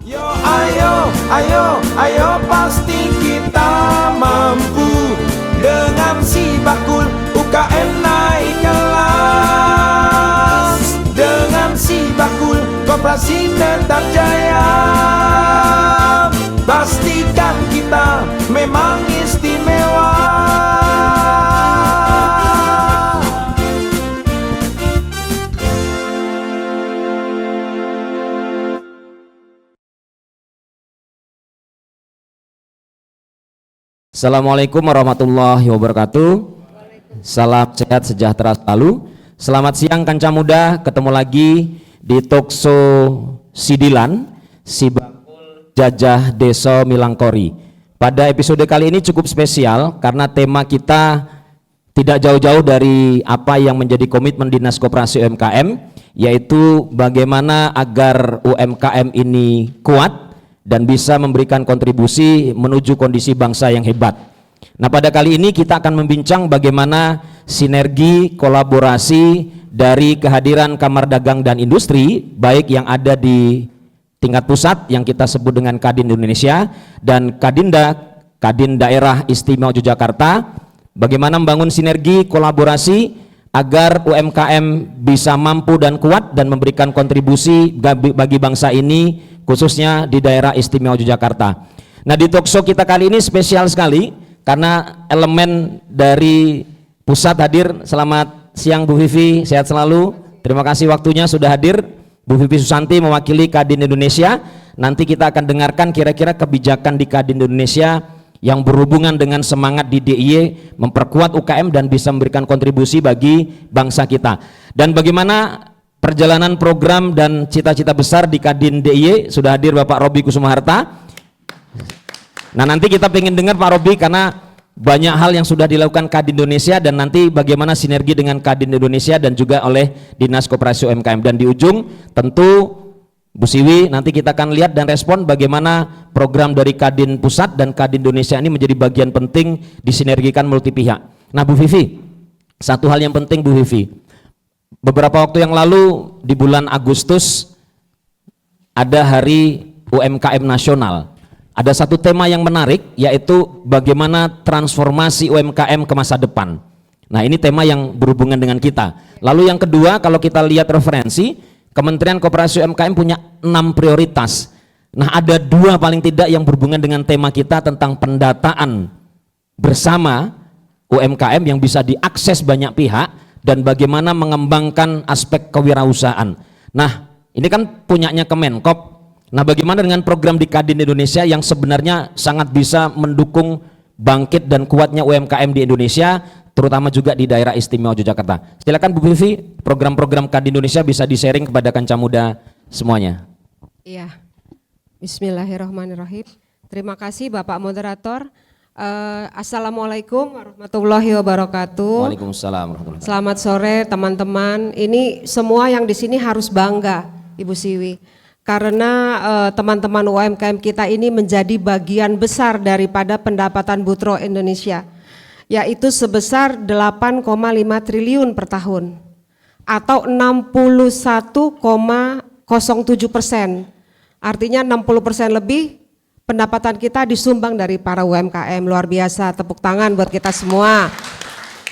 Yo ayo, ayo, ayo pasti kita mampu. Dengan si bakul UKM naik kelas. Dengan si bakul koperasi tetap jaya. Pastikan kita memang istimewa. Assalamualaikum warahmatullahi wabarakatuh. Salam sehat sejahtera selalu. Selamat siang Kanca Muda, ketemu lagi di Talkshow Sidilan, Si Bakul Jajah Deso Milangkori. Pada episode kali ini cukup spesial karena tema kita tidak jauh-jauh dari apa yang menjadi komitmen Dinas Koperasi UMKM, yaitu bagaimana agar UMKM ini kuat dan bisa memberikan kontribusi menuju kondisi bangsa yang hebat. Nah, pada kali ini kita akan membincang bagaimana sinergi kolaborasi dari kehadiran Kamar Dagang dan Industri, baik yang ada di tingkat pusat yang kita sebut dengan Kadin Indonesia dan Kadin Daerah Istimewa Yogyakarta, bagaimana membangun sinergi kolaborasi agar UMKM bisa mampu dan kuat dan memberikan kontribusi bagi bangsa ini, khususnya di daerah istimewa Yogyakarta. Nah, di talkshow kita kali ini spesial sekali karena elemen dari pusat hadir. Selamat siang Bu Vivi, sehat selalu. Terima kasih waktunya sudah hadir. Bu Vivi Susanti mewakili Kadin Indonesia. Nanti kita akan dengarkan kira-kira kebijakan di Kadin Indonesia yang berhubungan dengan semangat di DIY memperkuat UKM dan bisa memberikan kontribusi bagi bangsa kita. Dan bagaimana perjalanan program dan cita-cita besar di Kadin DIY. Sudah hadir Bapak Robi Kusumaharta. Nah, nanti kita pengen dengar Pak Robi karena banyak hal yang sudah dilakukan Kadin Indonesia dan nanti bagaimana sinergi dengan Kadin Indonesia dan juga oleh Dinas Koperasi UMKM. Dan di ujung tentu Bu Siwi nanti kita akan lihat dan respon bagaimana program dari Kadin Pusat dan Kadin Indonesia ini menjadi bagian penting disinergikan multi pihak. Nah, Bu Vivi, satu hal yang penting Bu Vivi, beberapa waktu yang lalu di bulan Agustus ada Hari UMKM Nasional. Ada satu tema yang menarik, yaitu bagaimana transformasi UMKM ke masa depan. Nah, ini tema yang berhubungan dengan kita. Lalu yang kedua, kalau kita lihat referensi, Kementerian Koperasi UMKM punya 6 prioritas. Nah, ada 2 paling tidak yang berhubungan dengan tema kita tentang pendataan bersama UMKM yang bisa diakses banyak pihak dan bagaimana mengembangkan aspek kewirausahaan. Nah, ini kan punyanya Kemenkop. Nah, bagaimana dengan program di Kadin Indonesia yang sebenarnya sangat bisa mendukung bangkit dan kuatnya UMKM di Indonesia, terutama juga di daerah istimewa Yogyakarta. Silakan Bu Vivi, program-program Kadin Indonesia bisa di-sharing kepada Kanca Muda semuanya. Iya, bismillahirrahmanirrahim. Terima kasih Bapak Moderator. Assalamualaikum warahmatullahi wabarakatuh. Waalaikumsalam warahmatullahi wabarakatuh. Selamat sore teman-teman. Ini semua yang di sini harus bangga, Ibu Siwi, karena teman-teman UMKM kita ini menjadi bagian besar daripada pendapatan Butro Indonesia, yaitu sebesar 8,5 triliun per tahun atau 61,07%. Artinya 60% lebih pendapatan kita disumbang dari para UMKM. Luar biasa, tepuk tangan buat kita semua.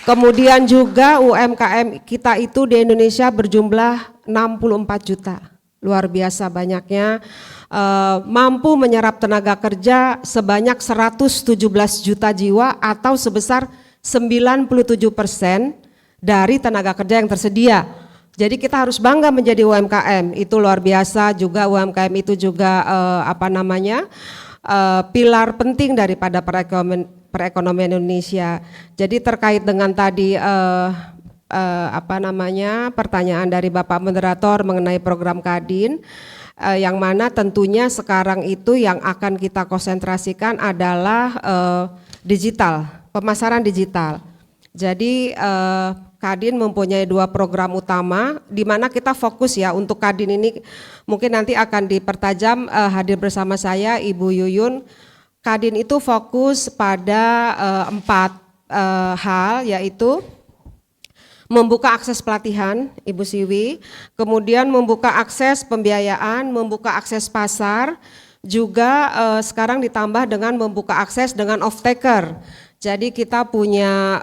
Kemudian juga UMKM kita itu di Indonesia berjumlah 64 juta. Luar biasa banyaknya, mampu menyerap tenaga kerja sebanyak 117 juta jiwa atau sebesar 97% dari tenaga kerja yang tersedia. Jadi kita harus bangga menjadi UMKM, itu luar biasa. Juga UMKM itu juga pilar penting daripada perekonomian Indonesia. Jadi terkait dengan tadi pertanyaan dari Bapak Moderator mengenai program Kadin, yang mana tentunya sekarang itu yang akan kita konsentrasikan adalah digital, pemasaran digital. Jadi Kadin mempunyai 2 program utama di mana kita fokus ya untuk Kadin ini, mungkin nanti akan dipertajam hadir bersama saya Ibu Yuyun. Kadin itu fokus pada 4 hal, yaitu membuka akses pelatihan, Ibu Siwi, kemudian membuka akses pembiayaan, membuka akses pasar, juga sekarang ditambah dengan membuka akses dengan off-taker. Jadi kita punya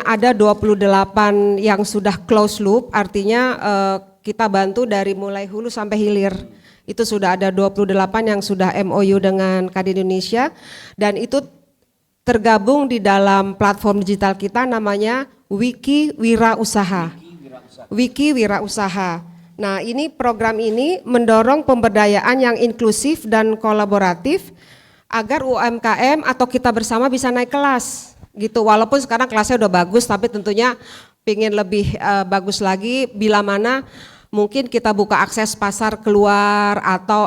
ada 28 yang sudah close loop, artinya kita bantu dari mulai hulu sampai hilir. Itu sudah ada 28 yang sudah MOU dengan Kadin Indonesia, dan itu tergabung di dalam platform digital kita namanya Wiki Wira Usaha. Wiki Wira Usaha. Nah, ini program ini mendorong pemberdayaan yang inklusif dan kolaboratif agar UMKM atau kita bersama bisa naik kelas gitu. Walaupun sekarang kelasnya udah bagus, tapi tentunya ingin lebih bagus lagi bila mana mungkin kita buka akses pasar keluar atau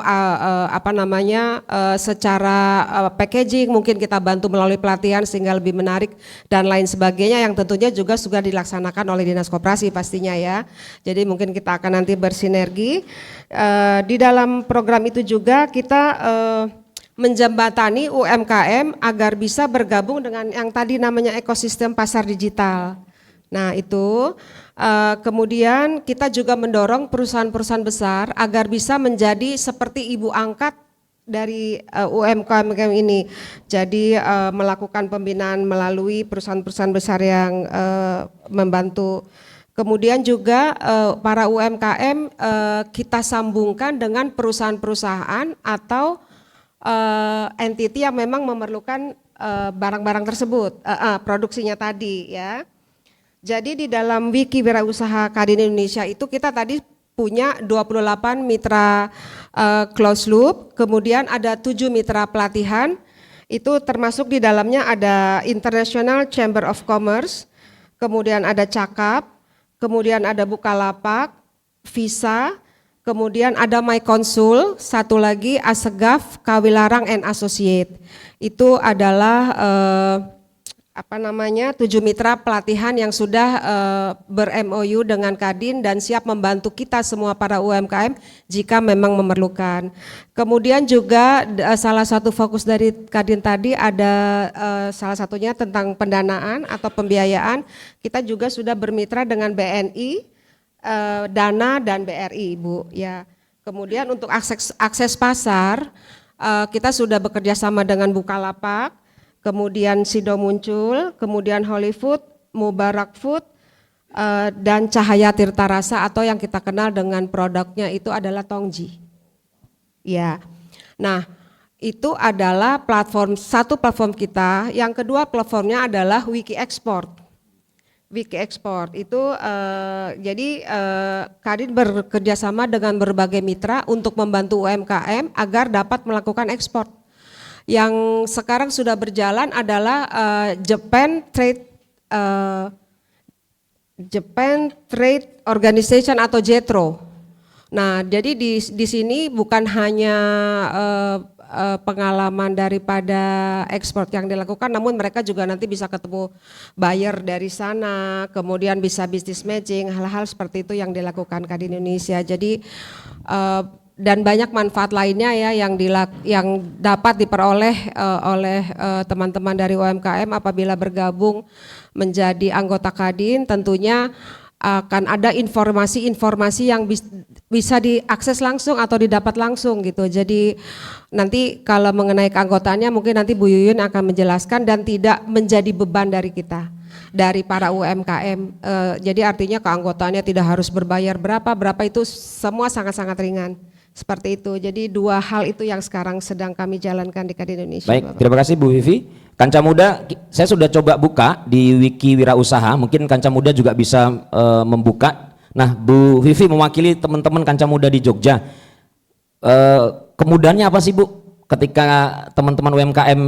secara packaging mungkin kita bantu melalui pelatihan sehingga lebih menarik dan lain sebagainya, yang tentunya juga sudah dilaksanakan oleh Dinas Koperasi pastinya ya. Jadi mungkin kita akan nanti bersinergi. Di dalam program itu juga kita menjembatani UMKM agar bisa bergabung dengan yang tadi namanya ekosistem pasar digital. Nah itu kemudian kita juga mendorong perusahaan-perusahaan besar agar bisa menjadi seperti ibu angkat dari UMKM ini. Jadi melakukan pembinaan melalui perusahaan-perusahaan besar yang membantu. Kemudian juga para UMKM kita sambungkan dengan perusahaan-perusahaan atau entity yang memang memerlukan barang-barang tersebut, produksinya tadi ya. Jadi di dalam Wiki Wira Usaha Kadin Indonesia itu kita tadi punya 28 mitra closed loop, kemudian ada 7 mitra pelatihan, itu termasuk di dalamnya ada International Chamber of Commerce, kemudian ada Cakap, kemudian ada Bukalapak, Visa, kemudian ada My Consul, satu lagi Asegaf, Kawilarang and Associate. Itu adalah 7 mitra pelatihan yang sudah ber-MOU dengan Kadin dan siap membantu kita semua para UMKM jika memang memerlukan. Kemudian juga salah satu fokus dari Kadin tadi ada salah satunya tentang pendanaan atau pembiayaan. Kita juga sudah bermitra dengan BNI, Dana dan BRI, Ibu ya. Kemudian untuk akses pasar kita sudah bekerja sama dengan Bukalapak, kemudian Sido Muncul, kemudian Hollywood, Mubarak Food, dan Cahaya Tirta Rasa atau yang kita kenal dengan produknya itu adalah Tongji. Ya, nah itu adalah satu platform kita. Yang kedua platformnya adalah Wiki Export. Wiki Export itu jadi Kadin bekerjasama dengan berbagai mitra untuk membantu UMKM agar dapat melakukan ekspor. Yang sekarang sudah berjalan adalah Japan Trade Organization atau JETRO. Nah, jadi di sini bukan hanya pengalaman daripada ekspor yang dilakukan, namun mereka juga nanti bisa ketemu buyer dari sana, kemudian bisa business matching, hal-hal seperti itu yang dilakukan Kadin Indonesia. Jadi dan banyak manfaat lainnya ya yang dapat diperoleh oleh teman-teman dari UMKM apabila bergabung menjadi anggota Kadin. Tentunya akan ada informasi-informasi yang bisa diakses langsung atau didapat langsung gitu. Jadi nanti kalau mengenai keanggotaannya mungkin nanti Bu Yuyun akan menjelaskan dan tidak menjadi beban dari kita, dari para UMKM. Jadi artinya keanggotaannya tidak harus berbayar berapa itu semua sangat-sangat ringan. Seperti itu. Jadi dua hal itu yang sekarang sedang kami jalankan di Kadin Indonesia. Baik, Bapak. terima kasih Bu Vivi. Kanca Muda, saya sudah coba buka di Wiki Wira Usaha. Mungkin Kanca Muda juga bisa membuka. Nah, Bu Vivi mewakili teman-teman Kanca Muda di Jogja. Kemudahannya apa sih Bu? Ketika teman-teman UMKM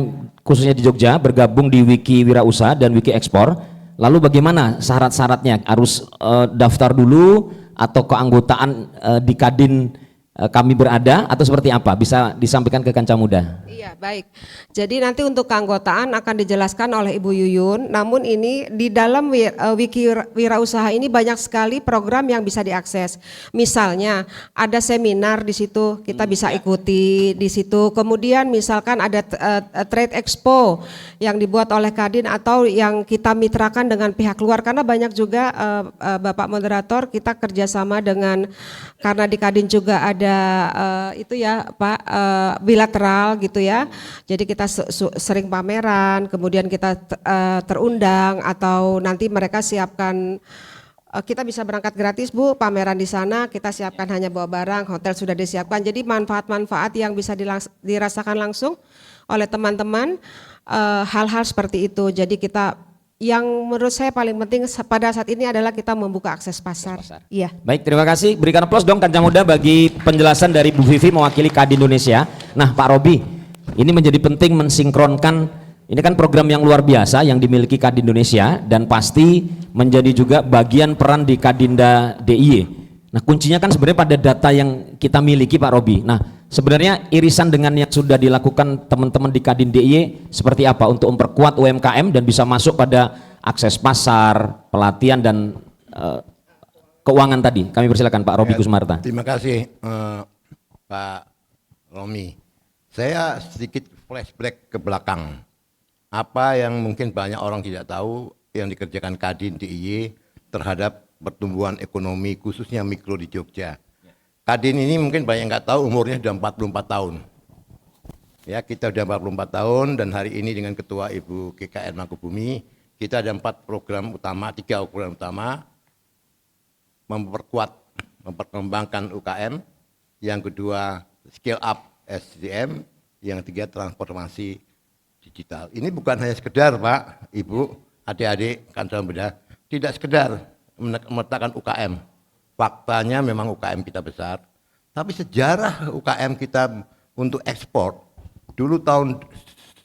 khususnya di Jogja bergabung di Wiki Wira Usaha dan Wiki Ekspor, lalu bagaimana syarat-syaratnya? Harus daftar dulu atau keanggotaan di Kadin kami berada atau seperti apa? Bisa disampaikan ke kancah muda. Iya, baik. Jadi nanti untuk keanggotaan akan dijelaskan oleh Ibu Yuyun. Namun ini di dalam wiki wirausaha ini banyak sekali program yang bisa diakses. Misalnya ada seminar di situ kita bisa ikuti di situ. Kemudian misalkan ada trade expo yang dibuat oleh Kadin atau yang kita mitrakan dengan pihak luar, karena banyak juga Bapak Moderator kita kerjasama dengan, karena di Kadin juga ada itu ya Pak, bilateral gitu ya. Jadi kita sering pameran, kemudian kita terundang atau nanti mereka siapkan, kita bisa berangkat gratis Bu, pameran di sana kita siapkan hanya bawa barang, hotel sudah disiapkan. Jadi manfaat-manfaat yang bisa dirasakan langsung oleh teman-teman, hal-hal seperti itu. Jadi kita, yang menurut saya paling penting pada saat ini adalah kita membuka akses pasar. Iya. Baik, terima kasih. Berikan aplaus dong kancah muda bagi penjelasan dari Bu Vivi mewakili Kadin Indonesia. Nah Pak Robi, ini menjadi penting mensinkronkan, ini kan program yang luar biasa yang dimiliki Kadin Indonesia dan pasti menjadi juga bagian peran di Kadinda DIY. Nah kuncinya kan sebenarnya pada data yang kita miliki Pak Robi. Nah sebenarnya irisan dengan yang sudah dilakukan teman-teman di Kadin DIY seperti apa untuk memperkuat UMKM dan bisa masuk pada akses pasar, pelatihan dan keuangan tadi. Kami persilakan Pak Robi Kusmarta. Terima kasih Pak Romi. Saya sedikit flashback ke belakang. Apa yang mungkin banyak orang tidak tahu yang dikerjakan Kadin DIY terhadap pertumbuhan ekonomi khususnya mikro di Jogja. Kadin ini mungkin banyak nggak tahu umurnya sudah 44 tahun. Ya, kita sudah 44 tahun dan hari ini dengan Ketua Ibu GKN Mangkubumi, kita ada 3 program utama, memperkuat, memperkembangkan UKM, yang kedua scale up SDM, yang ketiga transformasi digital. Ini bukan hanya sekedar Pak, Ibu, adik-adik, kancah muda, tidak sekedar meletakkan UKM. Faktanya memang UKM kita besar, tapi sejarah UKM kita untuk ekspor dulu tahun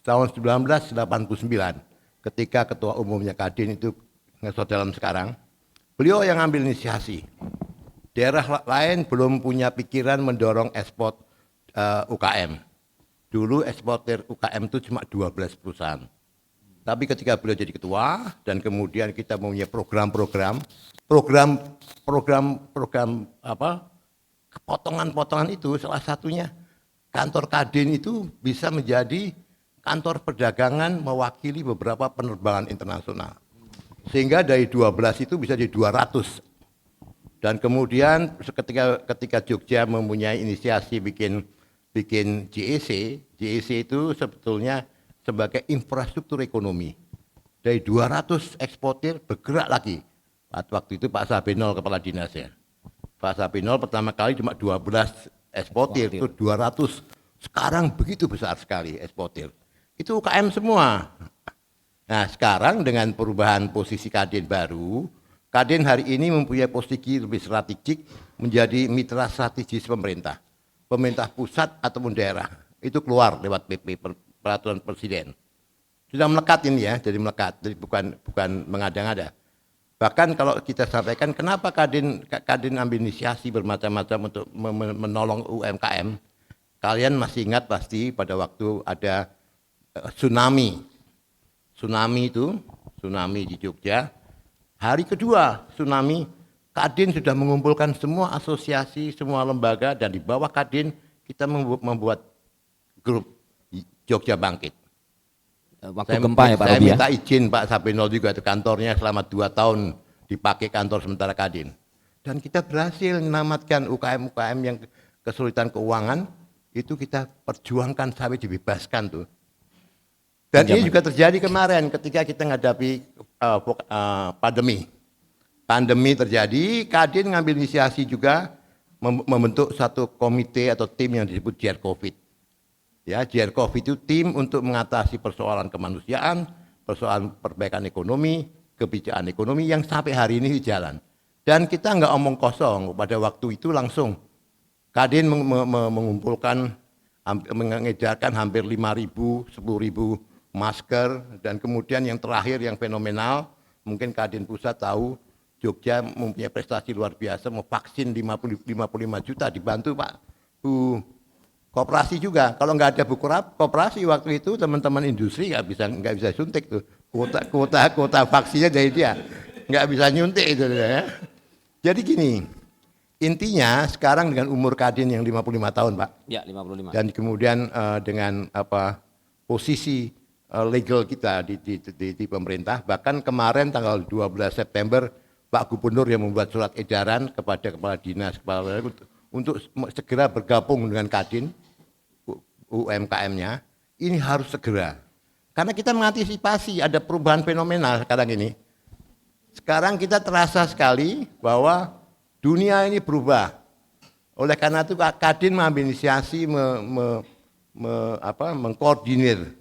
1989 ketika ketua umumnya Kadin itu ngesot dalam sekarang, beliau yang ambil inisiasi. Daerah lain belum punya pikiran mendorong ekspor UKM. Dulu eksportir UKM itu cuma 12 perusahaan. Tapi ketika beliau jadi ketua dan kemudian kita mempunyai program potongan-potongan itu, salah satunya kantor Kadin itu bisa menjadi kantor perdagangan mewakili beberapa penerbangan internasional. Sehingga dari 12 itu bisa jadi 200. Dan kemudian ketika Jogja mempunyai inisiasi bikin JEC itu sebetulnya sebagai infrastruktur ekonomi. Dari 200 eksportir bergerak lagi. Waktu itu Pak Sabinol kepala dinasnya. Pak Sabinol pertama kali cuma 12 eksportir, itu 200. Sekarang begitu besar sekali eksportir. Itu UKM semua. Nah sekarang dengan perubahan posisi Kadin baru, Kadin hari ini mempunyai posisi lebih strategik menjadi mitra strategis pemerintah. Pemerintah pusat ataupun daerah. Itu keluar lewat PP, peraturan presiden. Sudah melekat ini ya, jadi melekat, jadi bukan mengada-ngada. Bahkan kalau kita sampaikan kenapa Kadin ambil inisiasi bermacam-macam untuk menolong UMKM. Kalian masih ingat pasti pada waktu ada tsunami di Jogja. Hari kedua tsunami, Kadin sudah mengumpulkan semua asosiasi, semua lembaga, dan di bawah Kadin kita membuat grup Jogja Bangkit. Waktu gempa ya Pak Robi ya? Saya minta izin Pak Sabinol juga, itu kantornya selama 2 tahun dipakai kantor sementara Kadin. Dan kita berhasil menyelamatkan UKM-UKM yang kesulitan keuangan, itu kita perjuangkan sampai dibebaskan tuh. Dan ini juga terjadi kemarin ketika kita menghadapi pandemi. Pandemi terjadi, Kadin ngambil inisiasi juga membentuk satu komite atau tim yang disebut JR Covid. Ya, JR Covid itu tim untuk mengatasi persoalan kemanusiaan, persoalan perbaikan ekonomi, kebijakan ekonomi yang sampai hari ini jalan. Dan kita nggak omong kosong, pada waktu itu langsung Kadin mengumpulkan, mengejarkan hampir 5.000, 10.000 masker, dan kemudian yang terakhir yang fenomenal, mungkin Kadin Pusat tahu, Jogja mempunyai prestasi luar biasa, mau vaksin 55 juta dibantu Pak Bu koperasi juga. Kalau nggak ada Bu koperasi waktu itu teman-teman industri nggak bisa suntik tuh. Kuota vaksinnya dari dia. Nggak bisa nyuntik itu ya. Jadi gini, intinya sekarang dengan umur Kadin yang 55 tahun, Pak. Ya, 55. Dan kemudian dengan posisi legal kita di pemerintah, bahkan kemarin tanggal 12 September Pak Gubernur yang membuat surat edaran kepada kepala dinas untuk segera bergabung dengan Kadin UMKM-nya, ini harus segera. Karena kita mengantisipasi ada perubahan fenomenal sekarang ini. Sekarang kita terasa sekali bahwa dunia ini berubah. Oleh karena itu Kadin mengambil inisiasi mengkoordinir.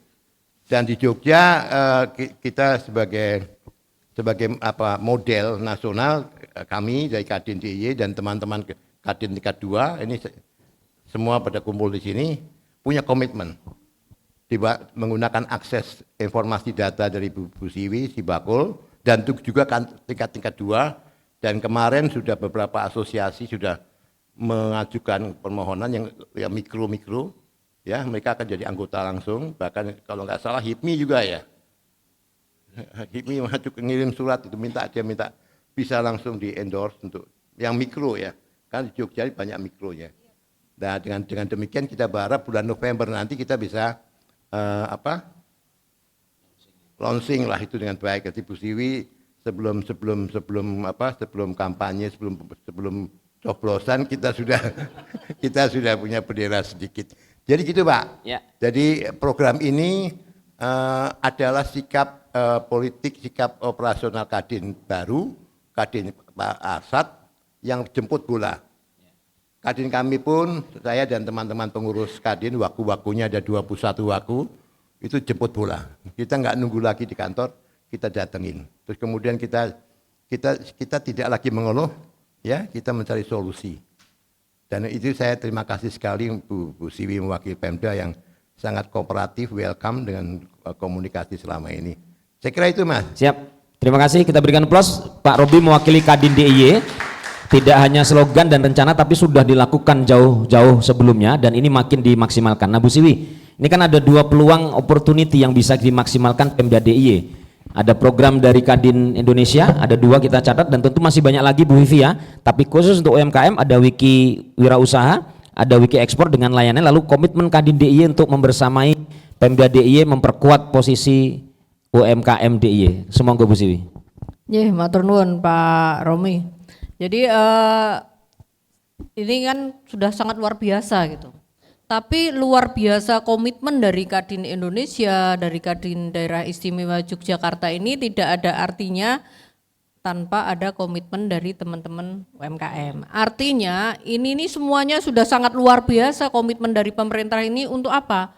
Dan di Jogja kita sebagai model nasional, kami dari Kadin DIY dan teman-teman Kadin tingkat 2 ini semua pada kumpul di sini punya komitmen menggunakan akses informasi data dari Bu Siwi, si Bakul, dan juga tingkat 2, dan kemarin sudah beberapa asosiasi sudah mengajukan permohonan yang mikro, ya mereka akan jadi anggota langsung, bahkan kalau nggak salah HIPMI juga ya. HIPMI ngirim surat itu dia minta bisa langsung di endorse untuk yang mikro ya, kan di Jogja banyak mikronya. Nah dengan demikian kita berharap bulan November nanti kita bisa launching lah itu dengan baik. Jadi Bu Siwi sebelum kampanye, sebelum coblosan kita sudah punya bendera sedikit. Jadi gitu Pak. Ya. Jadi program ini adalah sikap politik, sikap operasional Kadin baru, Kadin Pak Arsad yang jemput bola. Kadin kami pun, saya dan teman-teman pengurus Kadin, waku-wakunya ada 21 waku, itu jemput bola. Kita nggak nunggu lagi di kantor, kita datengin. Terus kemudian kita tidak lagi mengeluh, ya kita mencari solusi. Dan itu saya terima kasih sekali Bu Siwi mewakili Pemda yang sangat kooperatif, welcome dengan komunikasi selama ini. Saya kira itu Mas. Siap, terima kasih, kita berikan aplaus. Pak Robi mewakili Kadin DIY. Tidak hanya slogan dan rencana tapi sudah dilakukan jauh-jauh sebelumnya dan ini makin dimaksimalkan. Nah Bu Siwi, ini kan ada 2 peluang opportunity yang bisa dimaksimalkan Pemda DIY. Ada program dari Kadin Indonesia, ada 2 kita catat dan tentu masih banyak lagi Bu Vivi ya. Tapi khusus untuk UMKM ada Wiki Wirausaha, ada Wiki Ekspor dengan layanan, lalu komitmen Kadin DIY untuk membersamai Pemda DIY memperkuat posisi UMKM DIY. Semoga Bu Siwi. Nggih, matur nuwun Pak Romi. Jadi ini kan sudah sangat luar biasa gitu. Tapi luar biasa komitmen dari Kadin Indonesia, dari Kadin Daerah Istimewa Yogyakarta ini tidak ada artinya tanpa ada komitmen dari teman-teman UMKM. Artinya ini semuanya sudah sangat luar biasa komitmen dari pemerintah ini untuk apa?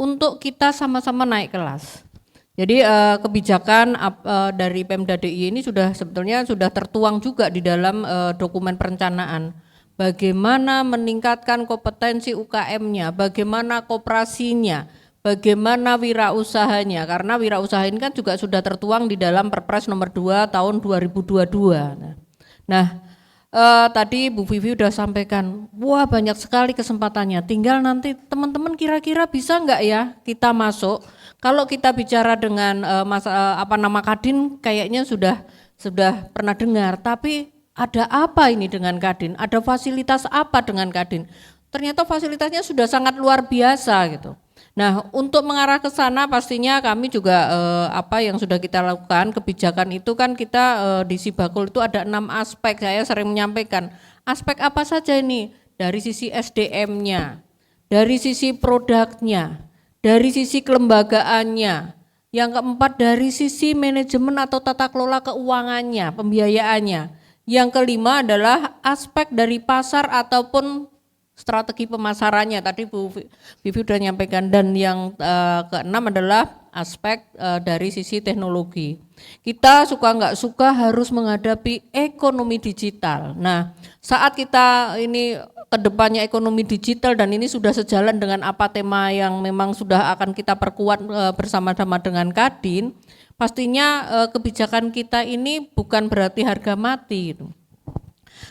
Untuk kita sama-sama naik kelas. Jadi kebijakan dari Pemda DIY ini sebetulnya sudah tertuang juga di dalam dokumen perencanaan. Bagaimana meningkatkan kompetensi UKM-nya, bagaimana koperasinya, bagaimana wirausahanya. Karena wirausaha ini kan juga sudah tertuang di dalam Perpres nomor 2 tahun 2022. Nah, tadi Bu Vivi udah sampaikan, wah banyak sekali kesempatannya. Tinggal nanti teman-teman kira-kira bisa nggak ya kita masuk. Kalau kita bicara dengan nama Kadin, kayaknya sudah pernah dengar. Tapi ada apa ini dengan Kadin? Ada fasilitas apa dengan Kadin? Ternyata fasilitasnya sudah sangat luar biasa gitu. Nah, untuk mengarah ke sana pastinya kami juga apa yang sudah kita lakukan kebijakan itu kan kita di Sibakul itu ada 6 aspek. Saya sering menyampaikan aspek apa saja ini dari sisi SDM-nya, dari sisi produknya, dari sisi kelembagaannya, yang keempat dari sisi manajemen atau tata kelola keuangannya, pembiayaannya. Yang kelima adalah aspek dari pasar ataupun strategi pemasarannya. Tadi Bu Vivi sudah nyampaikan. Dan yang keenam adalah aspek dari sisi teknologi. Kita suka nggak suka harus menghadapi ekonomi digital. Nah, saat kita ini kedepannya ekonomi digital dan ini sudah sejalan dengan apa tema yang memang sudah akan kita perkuat bersama-sama dengan Kadin, pastinya kebijakan kita ini bukan berarti harga mati gitu.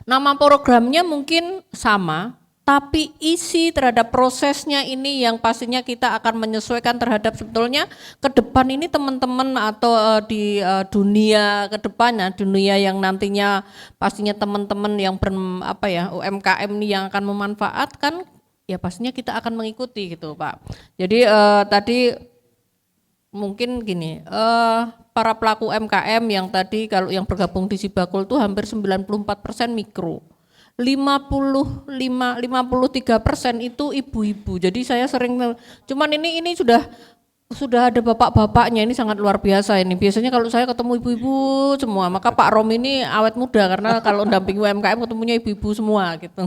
Nama programnya mungkin sama, tapi isi terhadap prosesnya ini yang pastinya kita akan menyesuaikan terhadap sebetulnya ke depan ini teman-teman atau di dunia ke depannya, dunia yang nantinya pastinya teman-teman yang UMKM ini yang akan memanfaatkan, ya pastinya kita akan mengikuti gitu Pak. Jadi tadi mungkin gini, para pelaku UMKM yang tadi kalau yang bergabung di Sibakul itu hampir 94% mikro. 53% itu ibu-ibu. Jadi saya sering, cuman ini sudah ada bapak-bapaknya, ini sangat luar biasa ini. Biasanya kalau saya ketemu ibu-ibu semua, maka Pak Romi ini awet muda karena kalau dampingi UMKM ketemunya ibu-ibu semua gitu.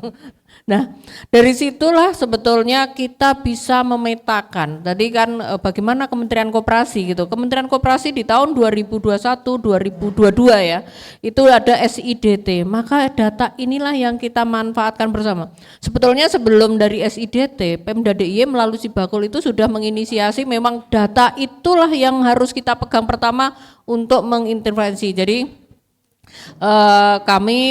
Nah, dari situlah sebetulnya kita bisa memetakan. Tadi kan bagaimana Kementerian Koperasi gitu. Kementerian Koperasi di tahun 2021, 2022 ya, itu ada SIDT. Maka data inilah yang kita manfaatkan bersama. Sebetulnya sebelum dari SIDT, Pemda DIY melalui Sibakul itu sudah menginisiasi memang data itulah yang harus kita pegang pertama untuk mengintervensi. Jadi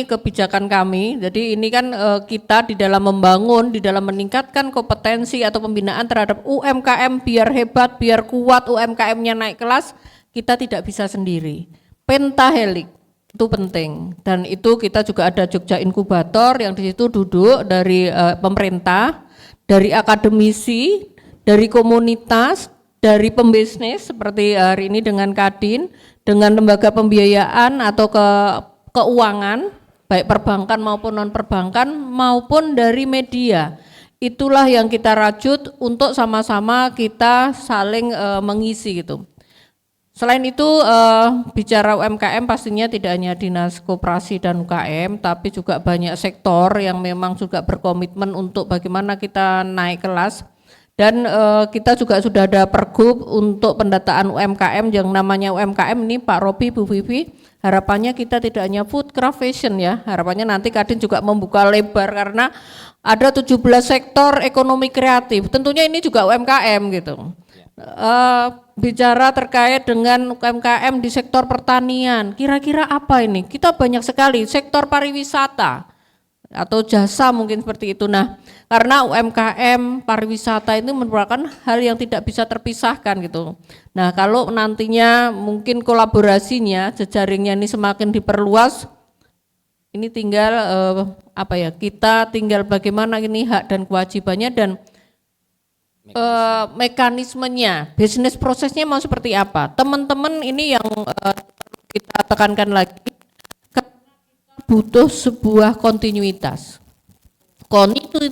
kebijakan kami, jadi ini kan kita di dalam membangun, di dalam meningkatkan kompetensi atau pembinaan terhadap UMKM biar hebat, biar kuat UMKM-nya naik kelas, kita tidak bisa sendiri. Pentahelik itu penting, dan itu kita juga ada Jogja Inkubator yang di situ duduk dari pemerintah, dari akademisi, dari komunitas, dari pembisnis seperti hari ini dengan Kadin, dengan lembaga pembiayaan atau keuangan, baik perbankan maupun non perbankan maupun dari media. Itulah yang kita rajut untuk sama-sama kita saling mengisi gitu. Selain itu bicara UMKM pastinya tidak hanya Dinas Koperasi dan UKM, tapi juga banyak sektor yang memang juga berkomitmen untuk bagaimana kita naik kelas. Dan kita juga sudah ada pergub untuk pendataan UMKM yang namanya UMKM ini Pak Robi, Bu Vivi, harapannya kita tidak hanya food craft fashion ya, harapannya nanti Kadin juga membuka lebar karena ada 17 sektor ekonomi kreatif, tentunya ini juga UMKM gitu. Bicara terkait dengan UMKM di sektor pertanian, kira-kira apa ini? Kita banyak sekali, sektor pariwisata atau jasa mungkin seperti itu. Nah, karena UMKM pariwisata itu merupakan hal yang tidak bisa terpisahkan gitu. Nah, kalau nantinya mungkin kolaborasinya, jejaringnya ini semakin diperluas, ini tinggal kita tinggal bagaimana ini hak dan kewajibannya dan mekanismenya, bisnis prosesnya mau seperti apa. Teman-teman ini yang kita tekankan lagi, butuh sebuah kontinuitas.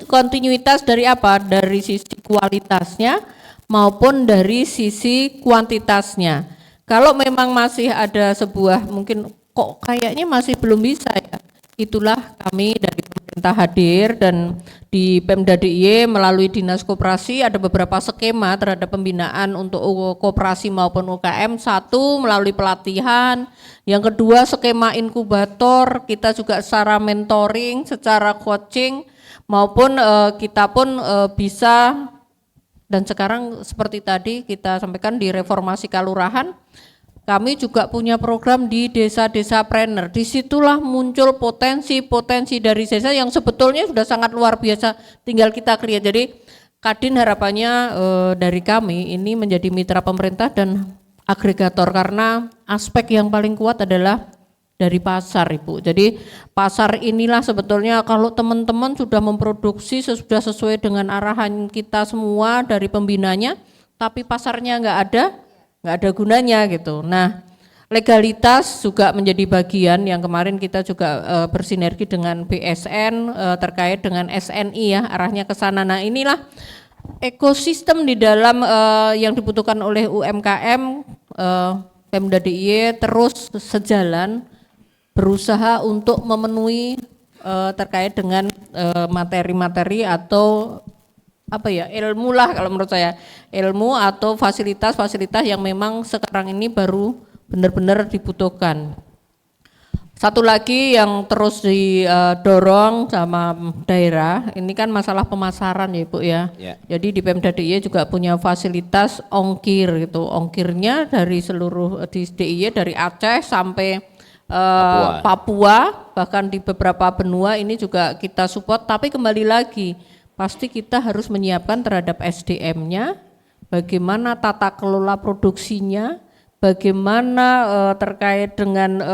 Kontinuitas dari apa? Dari sisi kualitasnya maupun dari sisi kuantitasnya. Kalau memang masih ada sebuah mungkin kok kayaknya masih belum bisa ya, itulah kami dari pemerintah hadir dan di Pemda DIY melalui Dinas Koperasi ada beberapa skema terhadap pembinaan untuk koperasi maupun UKM. Satu melalui pelatihan, yang kedua skema inkubator, kita juga secara mentoring, secara coaching maupun kita pun bisa, dan sekarang seperti tadi kita sampaikan di reformasi kelurahan, kami juga punya program di desa-desa planner. Disitulah muncul potensi-potensi dari desa yang sebetulnya sudah sangat luar biasa, tinggal kita create. Jadi Kadin harapannya dari kami ini menjadi mitra pemerintah dan agregator, karena aspek yang paling kuat adalah dari pasar, Ibu. Jadi pasar inilah sebetulnya kalau teman-teman sudah memproduksi sudah sesuai dengan arahan kita semua dari pembinanya, tapi pasarnya nggak ada gunanya gitu. Nah, legalitas juga menjadi bagian yang kemarin kita juga bersinergi dengan BSN terkait dengan SNI ya, arahnya ke sana. Nah, inilah ekosistem di dalam yang dibutuhkan oleh UMKM. Pemda DIY terus sejalan berusaha untuk memenuhi terkait dengan materi-materi atau ilmu lah kalau menurut saya, ilmu atau fasilitas-fasilitas yang memang sekarang ini baru benar-benar dibutuhkan. Satu lagi yang terus didorong sama daerah, ini kan masalah pemasaran ya Ibu ya. Jadi di Pemda DIY juga punya fasilitas ongkir gitu, ongkirnya dari seluruh di DIY dari Aceh sampai Papua, bahkan di beberapa benua ini juga kita support. Tapi kembali lagi, pasti kita harus menyiapkan terhadap SDM-nya, bagaimana tata kelola produksinya, bagaimana terkait dengan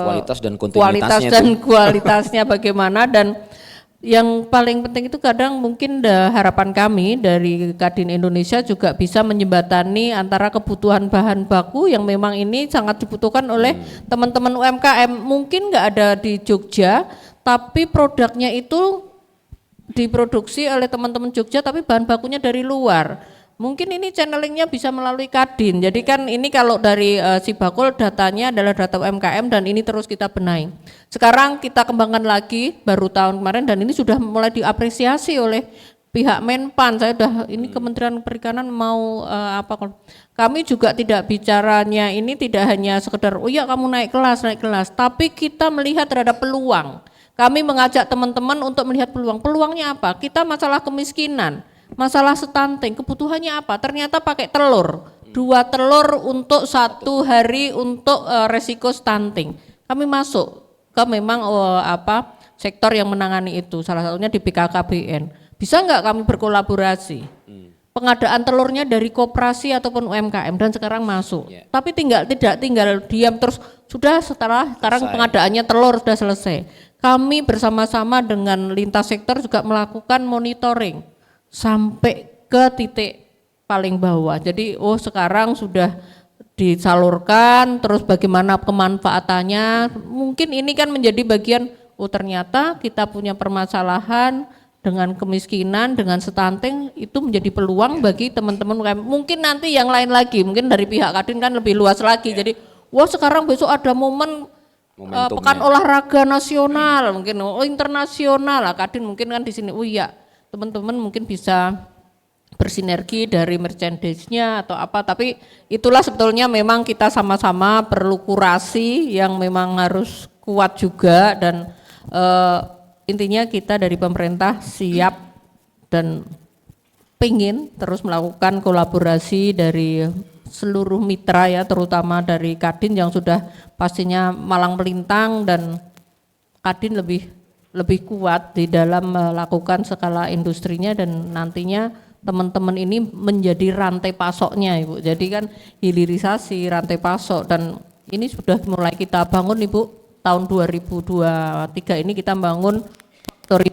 kualitas dan kualitas kontinuitasnya dan itu. kualitasnya bagaimana. Dan yang paling penting itu kadang mungkin harapan kami dari Kadin Indonesia juga bisa menjembatani antara kebutuhan bahan baku yang memang ini sangat dibutuhkan oleh teman-teman UMKM. Mungkin nggak ada di Jogja, tapi produknya itu diproduksi oleh teman-teman Jogja, tapi bahan bakunya dari luar. Mungkin ini channelingnya bisa melalui Kadin. Jadi kan ini kalau dari Sibakul datanya adalah data UMKM dan ini terus kita benahi. Sekarang kita kembangkan lagi baru tahun kemarin dan ini sudah mulai diapresiasi oleh pihak Menpan. Saya sudah ini Kementerian Perikanan mau kami juga tidak bicaranya ini tidak hanya sekedar oh ya kamu naik kelas, tapi kita melihat terhadap peluang. Kami mengajak teman-teman untuk melihat peluang. Peluangnya apa? Kita masalah kemiskinan. Masalah stunting, kebutuhannya apa? Ternyata pakai telur, 2 telur untuk 1 hari untuk resiko stunting. Kami masuk ke memang sektor yang menangani itu, salah satunya di BKKBN. Bisa nggak kami berkolaborasi? Pengadaan telurnya dari koperasi ataupun UMKM dan sekarang masuk. Tapi tidak tinggal diam terus sekarang pengadaannya telur sudah selesai. Kami bersama-sama dengan lintas sektor juga melakukan monitoring sampai ke titik paling bawah. Jadi sekarang sudah disalurkan, terus bagaimana pemanfaatannya. Mungkin ini kan menjadi bagian ternyata kita punya permasalahan dengan kemiskinan, dengan stunting, itu menjadi peluang bagi teman-teman UMKM. Mungkin nanti yang lain lagi, mungkin dari pihak Kadin kan lebih luas lagi. Jadi sekarang besok ada momen pekan olahraga nasional, mungkin internasional. Kadin mungkin kan di sini teman-teman mungkin bisa bersinergi dari merchandise-nya atau apa, tapi itulah sebetulnya memang kita sama-sama perlu kurasi yang memang harus kuat juga dan intinya kita dari pemerintah siap dan pingin terus melakukan kolaborasi dari seluruh mitra ya, terutama dari Kadin yang sudah pastinya malang melintang dan Kadin lebih kuat di dalam melakukan skala industrinya dan nantinya teman-teman ini menjadi rantai pasoknya Ibu. Jadi kan hilirisasi rantai pasok dan ini sudah mulai kita bangun Ibu. Tahun 2023 ini kita bangun factory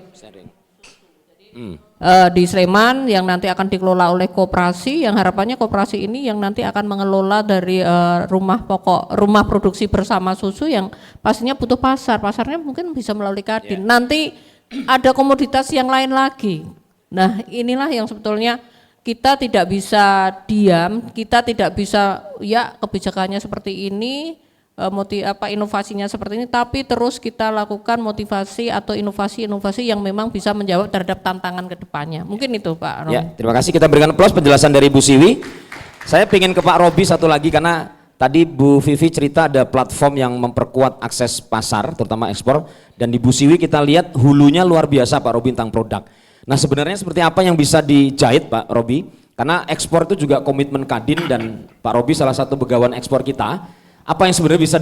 di Sleman yang nanti akan dikelola oleh koperasi, yang harapannya koperasi ini yang nanti akan mengelola dari rumah produksi bersama susu yang pastinya butuh pasarnya mungkin bisa melalui Kadin. Nanti ada komoditas yang lain lagi. Nah inilah yang sebetulnya kita tidak bisa diam, kita tidak bisa kebijakannya seperti ini, inovasinya seperti ini, tapi terus kita lakukan motivasi atau inovasi-inovasi yang memang bisa menjawab terhadap tantangan kedepannya. Mungkin itu Pak Robi. Ya, terima kasih, kita berikan aplaus penjelasan dari Bu Siwi. Saya ingin ke Pak Robi satu lagi karena tadi Bu Vivi cerita ada platform yang memperkuat akses pasar terutama ekspor, dan di Bu Siwi kita lihat hulunya luar biasa Pak Robi tentang produk. Nah sebenarnya seperti apa yang bisa dijahit Pak Robi? Karena ekspor itu juga komitmen Kadin dan Pak Robi salah satu begawan ekspor kita. Apa yang sebenarnya bisa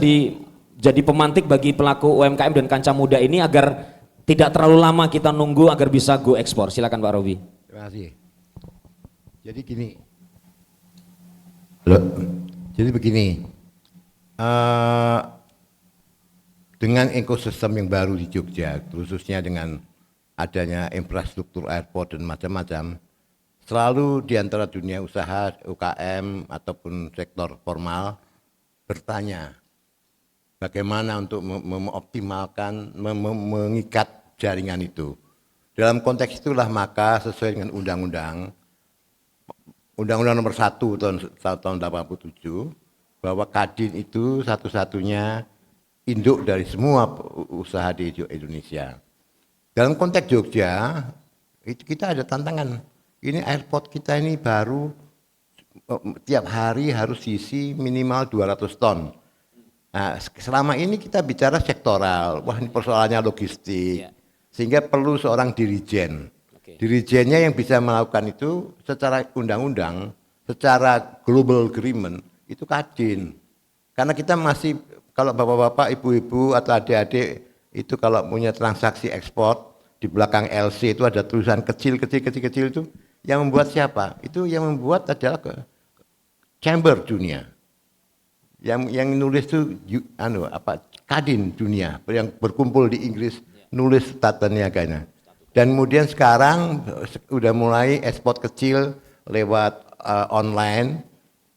jadi pemantik bagi pelaku UMKM dan kancah muda ini agar tidak terlalu lama kita nunggu agar bisa go ekspor? Silakan Pak Robi. Terima kasih. Jadi begini, dengan ekosistem yang baru di Jogja, khususnya dengan adanya infrastruktur airport dan macam-macam, selalu di antara dunia usaha, UKM ataupun sektor formal bertanya bagaimana untuk mengoptimalkan, mengikat jaringan itu. Dalam konteks itulah maka sesuai dengan Undang-Undang Nomor 1 tahun 87 bahwa Kadin itu satu-satunya induk dari semua usaha di Indonesia. Dalam konteks Jogja itu kita ada tantangan. Ini airport kita ini baru tiap hari harus isi minimal 200 ton. Nah, selama ini kita bicara sektoral, wah ini persoalannya logistik, sehingga perlu seorang dirijen. Dirijennya yang bisa melakukan itu secara undang-undang, secara global agreement, itu Kadin. Karena kita masih kalau bapak-bapak, ibu-ibu atau adik-adik itu kalau punya transaksi ekspor di belakang LC itu ada tulisan kecil itu, yang membuat siapa? Itu yang membuat adalah Chamber dunia. Yang nulis itu Kadin dunia yang berkumpul di Inggris nulis tata niaganya. Dan kemudian sekarang udah mulai ekspor kecil lewat online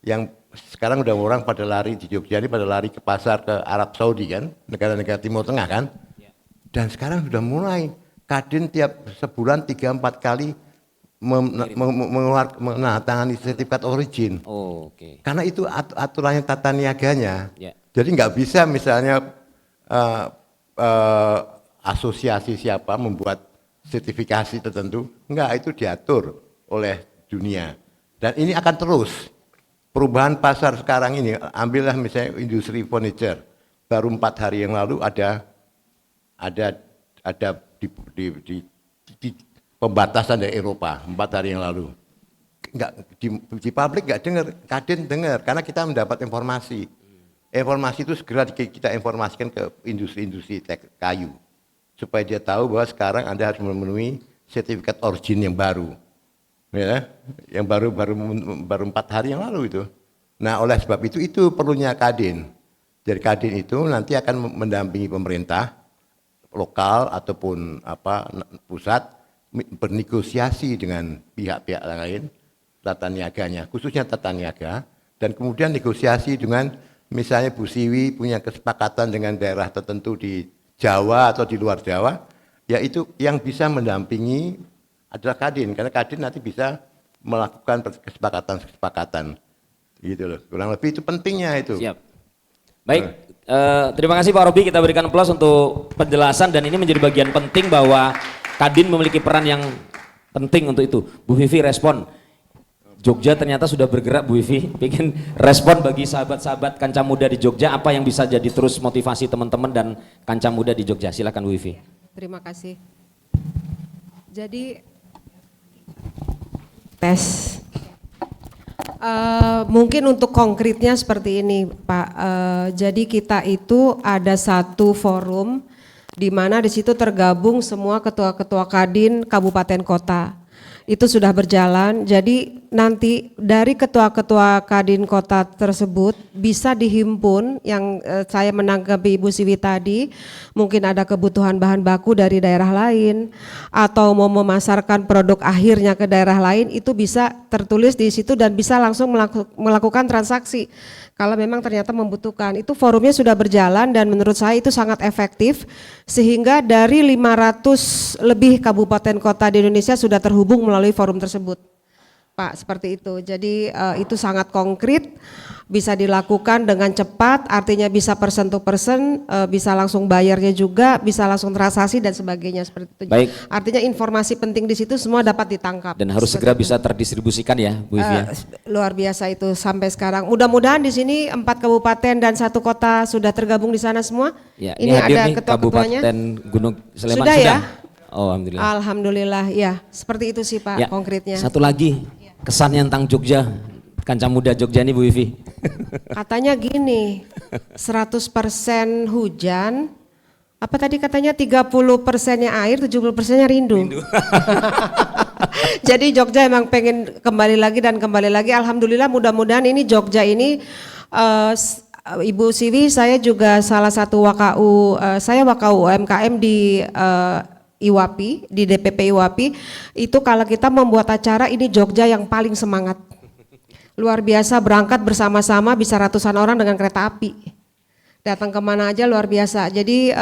yang sekarang udah orang pada lari di Jogja ini pada lari ke pasar ke Arab Saudi kan, negara-negara Timur Tengah kan. Dan sekarang sudah mulai Kadin tiap sebulan 3-4 kali menandatangani sertifikat origin. Oh, oke. Karena itu aturannya tata niaganya. Ya. Jadi nggak bisa misalnya asosiasi siapa membuat sertifikasi tertentu, enggak, itu diatur oleh dunia. Dan ini akan terus. Perubahan pasar sekarang ini, ambillah misalnya industri furniture. Baru 4 hari yang lalu ada di pembatasan dari Eropa 4 hari yang lalu. Enggak di publik enggak dengar, Kadin dengar karena kita mendapat informasi. Informasi itu segera kita informasikan ke industri-industri kayu supaya dia tahu bahwa sekarang Anda harus memenuhi sertifikat origin yang baru. Ya, yang baru 4 hari yang lalu itu. Nah, oleh sebab itu perlunya Kadin. Jadi Kadin itu nanti akan mendampingi pemerintah lokal ataupun pusat bernegosiasi dengan pihak-pihak lain tata niaganya, khususnya tata niaga, dan kemudian negosiasi dengan misalnya Bu Siwi punya kesepakatan dengan daerah tertentu di Jawa atau di luar Jawa, yaitu yang bisa mendampingi adalah Kadin, karena Kadin nanti bisa melakukan kesepakatan gitu loh. Kurang lebih itu pentingnya itu. Siap. Baik, terima kasih Pak Robi, kita berikan aplaus untuk penjelasan dan ini menjadi bagian penting bahwa Kadin memiliki peran yang penting untuk itu. Bu Vivi respon. Jogja ternyata sudah bergerak, Bu Vivi, bikin respon bagi sahabat-sahabat Kancah Muda di Jogja, apa yang bisa jadi terus motivasi teman-teman dan Kancah Muda di Jogja. Silakan Bu Vivi. Terima kasih. Jadi tes. Mungkin untuk konkretnya seperti ini, Pak. Jadi kita itu ada satu forum di mana di situ tergabung semua ketua-ketua Kadin kabupaten kota. Itu sudah berjalan. Jadi nanti dari ketua-ketua Kadin kota tersebut bisa dihimpun yang saya menanggapi Ibu Siwi tadi, mungkin ada kebutuhan bahan baku dari daerah lain atau mau memasarkan produk akhirnya ke daerah lain, itu bisa tertulis di situ dan bisa langsung melakukan transaksi kalau memang ternyata membutuhkan. Itu forumnya sudah berjalan dan menurut saya itu sangat efektif sehingga dari 500 lebih kabupaten kota di Indonesia sudah terhubung melalui forum tersebut. Pak, seperti itu. Jadi itu sangat konkret, bisa dilakukan dengan cepat, artinya bisa person to person, bisa langsung bayarnya juga, bisa langsung transaksi dan sebagainya seperti itu. Baik. Artinya informasi penting di situ semua dapat ditangkap. Dan harus segera bisa terdistribusikan ya, Bu Vivi. Luar biasa itu sampai sekarang. Mudah-mudahan di sini 4 kabupaten dan 1 kota sudah tergabung di sana semua. Ya, ini hadir ada nih ketua-ketuanya. Kabupaten Gunung Sleman Sudah ya? Oh, alhamdulillah. Alhamdulillah, ya. Seperti itu sih Pak Ya, konkretnya. satu lagi kesannya tentang Jogja, Kancah Muda Jogja ini Bu Vivi. Katanya gini, 100% hujan, apa tadi katanya 30%-nya air, 70%-nya rindu. Jadi Jogja emang pengen kembali lagi dan kembali lagi. Alhamdulillah mudah-mudahan ini Jogja ini, Ibu Siwi saya juga salah satu WKU, saya WKU UMKM di IWAPI, di DPP IWAPI, itu kalau kita membuat acara ini Jogja yang paling semangat. Luar biasa, berangkat bersama-sama bisa ratusan orang dengan kereta api. Datang kemana aja luar biasa. Jadi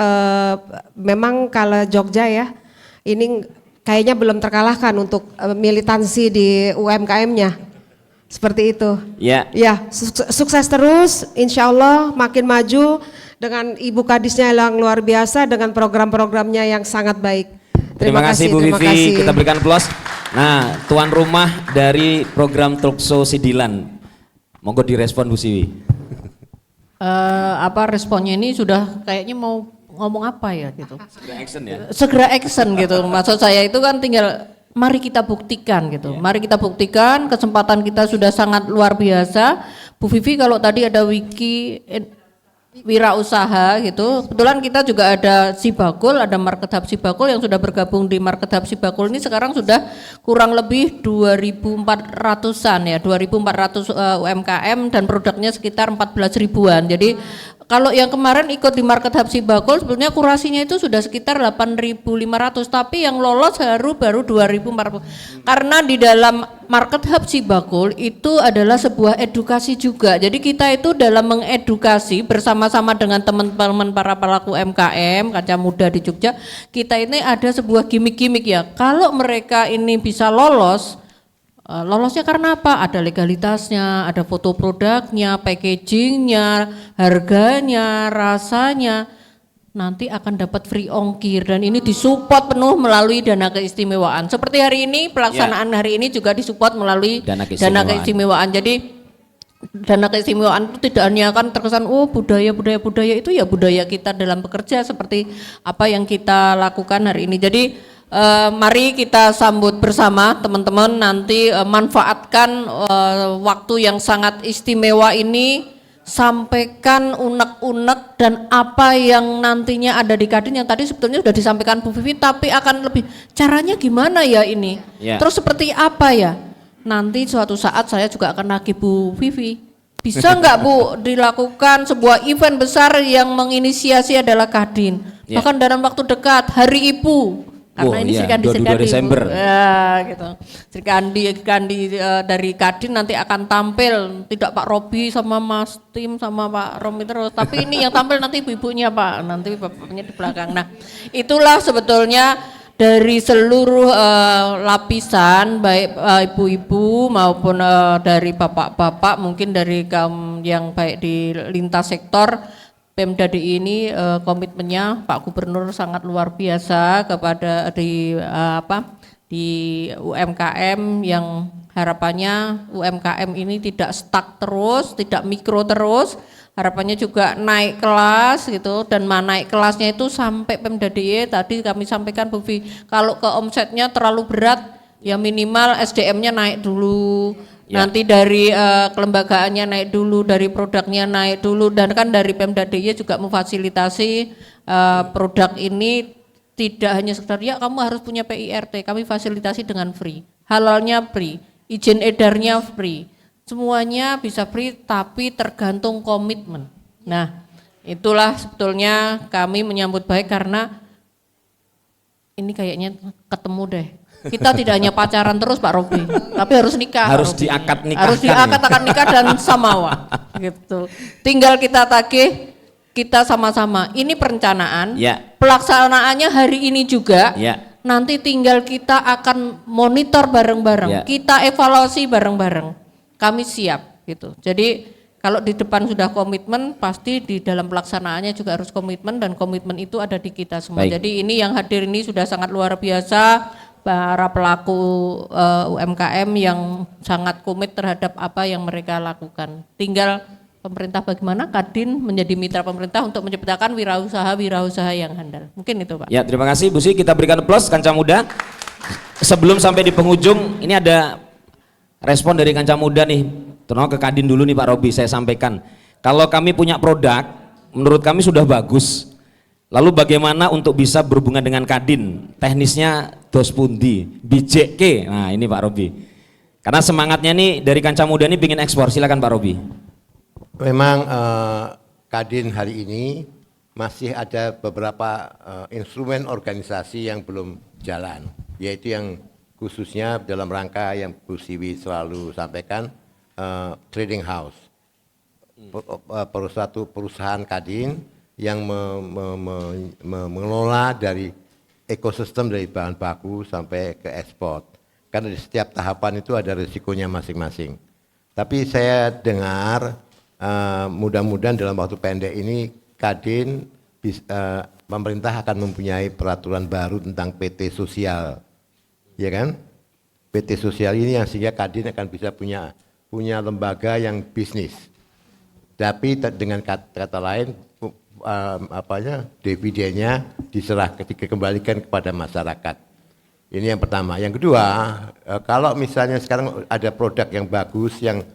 memang kalau Jogja ya, ini kayaknya belum terkalahkan untuk militansi di UMKM-nya. Seperti itu. Ya. Ya, sukses terus, insya Allah makin maju dengan Ibu Kadisnya yang luar biasa dengan program-programnya yang sangat baik. Terima kasih Bu Vivi, kita berikan aplaus. Nah, tuan rumah dari program Talkshow Sidilan, monggo direspon Bu Siwi. Responnya ini sudah kayaknya mau ngomong apa ya gitu. Segera action ya. Segera action gitu. Maksud saya itu kan tinggal mari kita buktikan gitu. Yeah. Mari kita buktikan, kesempatan kita sudah sangat luar biasa. Bu Vivi kalau tadi ada wiki wirausaha gitu. Kebetulan kita juga ada Sibakul, ada Market Hub Sibakul yang sudah bergabung di Market Hub Sibakul ini sekarang sudah kurang lebih 2.400-an ya, 2.400 UMKM dan produknya sekitar 14 ribuan. Jadi kalau yang kemarin ikut di Market Hub Sibakul sebetulnya kurasinya itu sudah sekitar 8.500, tapi yang lolos baru 2.400. Karena di dalam Market Hub Sibakul itu adalah sebuah edukasi juga. Jadi kita itu dalam mengedukasi bersama-sama dengan teman-teman para pelaku UMKM, kaca muda di Jogja, kita ini ada sebuah gimmick-gimmick ya. Kalau mereka ini bisa lolos, lolosnya karena apa? Ada legalitasnya, ada foto produknya, packagingnya, harganya, rasanya, nanti akan dapat free ongkir dan ini disupport penuh melalui dana keistimewaan. Seperti hari ini pelaksanaan hari ini juga disupport melalui dana keistimewaan. Jadi dana keistimewaan itu tidak hanya kan terkesan budaya itu ya budaya kita dalam bekerja seperti apa yang kita lakukan hari ini. Jadi mari kita sambut bersama teman-teman nanti manfaatkan waktu yang sangat istimewa ini, sampaikan unek-unek dan apa yang nantinya ada di Kadin yang tadi sebetulnya sudah disampaikan Bu Vivi, tapi akan lebih caranya gimana ya ini, terus seperti apa ya, nanti suatu saat saya juga akan nagih Bu Vivi, bisa nggak Bu dilakukan sebuah event besar yang menginisiasi adalah Kadin, bahkan dalam waktu dekat Hari Ibu. Karena ini Sri Kandi 22 Desember. Ya, gitu. Sri Kandi dari Kadin nanti akan tampil, tidak Pak Robi sama Mas Tim sama Pak Romi terus, tapi ini yang tampil nanti ibu-ibunya Pak, nanti bapaknya di belakang. Nah, itulah sebetulnya dari seluruh lapisan baik ibu-ibu maupun dari bapak-bapak, mungkin dari kaum yang baik di lintas sektor. Pemda DIY ini komitmennya Pak Gubernur sangat luar biasa kepada di UMKM yang harapannya UMKM ini tidak stuck terus, tidak mikro terus, harapannya juga naik kelas gitu, dan naik kelasnya itu sampai Pemda DIY tadi kami sampaikan Bu Vi, kalau ke omsetnya terlalu berat ya minimal SDM-nya naik dulu. Nanti dari kelembagaannya naik dulu, dari produknya naik dulu, dan kan dari Pemda DIY juga memfasilitasi produk ini tidak hanya sekedar ya kamu harus punya PIRT, kami fasilitasi dengan free, halalnya free, izin edarnya free, semuanya bisa free tapi tergantung komitmen. Nah itulah sebetulnya kami menyambut baik karena ini kayaknya ketemu deh. Kita tidak hanya pacaran terus Pak Robi, tapi harus nikah. Harus diakad-nikahkan. Harus diakad nikah dan samawa. Gitu. Tinggal kita tagih, kita sama-sama. Ini perencanaan. Pelaksanaannya hari ini juga. Nanti tinggal kita akan monitor bareng-bareng. Kita evaluasi bareng-bareng. Kami siap gitu. Jadi kalau di depan sudah komitmen, pasti di dalam pelaksanaannya juga harus komitmen, dan komitmen itu ada di kita semua. Baik. Jadi ini yang hadir ini sudah sangat luar biasa. Para pelaku UMKM yang sangat komit terhadap apa yang mereka lakukan. Tinggal pemerintah bagaimana Kadin menjadi mitra pemerintah untuk menciptakan wirausaha yang handal. Mungkin itu Pak. Ya, terima kasih Bu Si, kita berikan plus Kanca Muda. Sebelum sampai di penghujung, ini ada respon dari Kanca Muda nih, terutama ke Kadin dulu nih Pak Robi, saya sampaikan. Kalau kami punya produk, menurut kami sudah bagus. Lalu bagaimana untuk bisa berhubungan dengan Kadin? Teknisnya dos pundi, bijeke. Nah ini Pak Robi. Karena semangatnya nih dari Kanca Muda ini ingin ekspor, silakan Pak Robi. Memang Kadin hari ini masih ada beberapa instrumen organisasi yang belum jalan, yaitu yang khususnya dalam rangka yang Bu Siwi selalu sampaikan, trading house, suatu perusahaan Kadin yang mengelola dari ekosistem dari bahan baku sampai ke ekspor. Karena di setiap tahapan itu ada risikonya masing-masing. Tapi saya dengar mudah-mudahan dalam waktu pendek ini Kadin pemerintah akan mempunyai peraturan baru tentang PT sosial, ya kan? PT sosial ini yang sehingga Kadin akan bisa punya lembaga yang bisnis. Tapi dengan kata lain dividennya dikembalikan kepada masyarakat. Ini yang pertama. Yang kedua, kalau misalnya sekarang ada produk yang bagus yang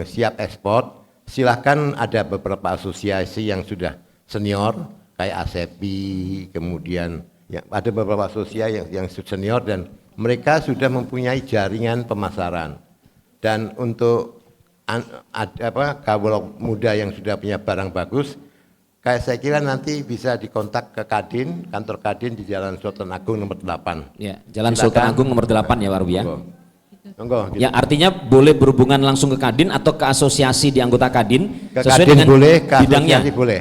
siap ekspor, silahkan, ada beberapa asosiasi yang sudah senior kayak ASEPI, kemudian ya, ada beberapa asosiasi yang senior dan mereka sudah mempunyai jaringan pemasaran. Dan untuk kaum muda yang sudah punya barang bagus, kayak saya kira nanti bisa dikontak ke Kadin, kantor Kadin di Jalan Sultan Agung nomor 8. Ya, Jalan Silakan. Sultan Agung nomor 8 ya Pak Robi ya. Monggo, gitu. Ya, artinya boleh berhubungan langsung ke Kadin atau ke asosiasi di anggota Kadin Ke sesuai Kadin dengan boleh, ke bidangnya. asosiasi boleh.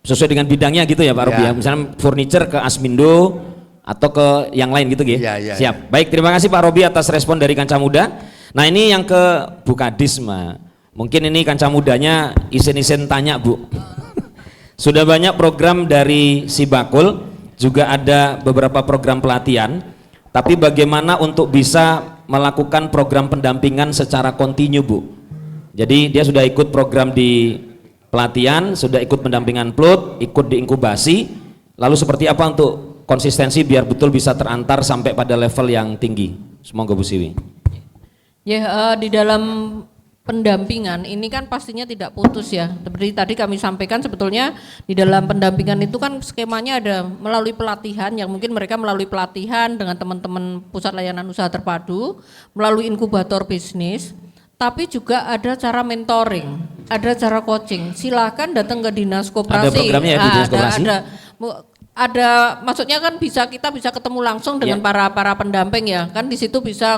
Sesuai dengan bidangnya gitu ya Pak Robi ya. Misalnya furniture ke Asmindo atau ke yang lain gitu ya. Siap. Baik, terima kasih Pak Robi atas respon dari Kancah Muda. Nah, ini yang ke Bu Kadis, mungkin ini Kancah Mudanya isin-isin tanya Bu. Sudah banyak program dari Sibakul, juga ada beberapa program pelatihan, tapi bagaimana untuk bisa melakukan program pendampingan secara kontinu Bu? Jadi dia sudah ikut program di pelatihan, sudah ikut pendampingan PLUT, ikut di inkubasi, lalu seperti apa untuk konsistensi biar betul bisa terantar sampai pada level yang tinggi? Semoga Bu Siwi. Ya, di dalam pendampingan ini kan pastinya tidak putus ya. Seperti tadi kami sampaikan, sebetulnya di dalam pendampingan itu kan skemanya ada melalui pelatihan, yang mungkin mereka melalui pelatihan dengan teman-teman pusat layanan usaha terpadu, melalui inkubator bisnis, tapi juga ada cara mentoring, ada cara coaching. Silakan datang ke dinas koperasi. Ada programnya ya di dinas koperasi? Ada, maksudnya kan kita bisa ketemu langsung dengan para pendamping ya, kan di situ bisa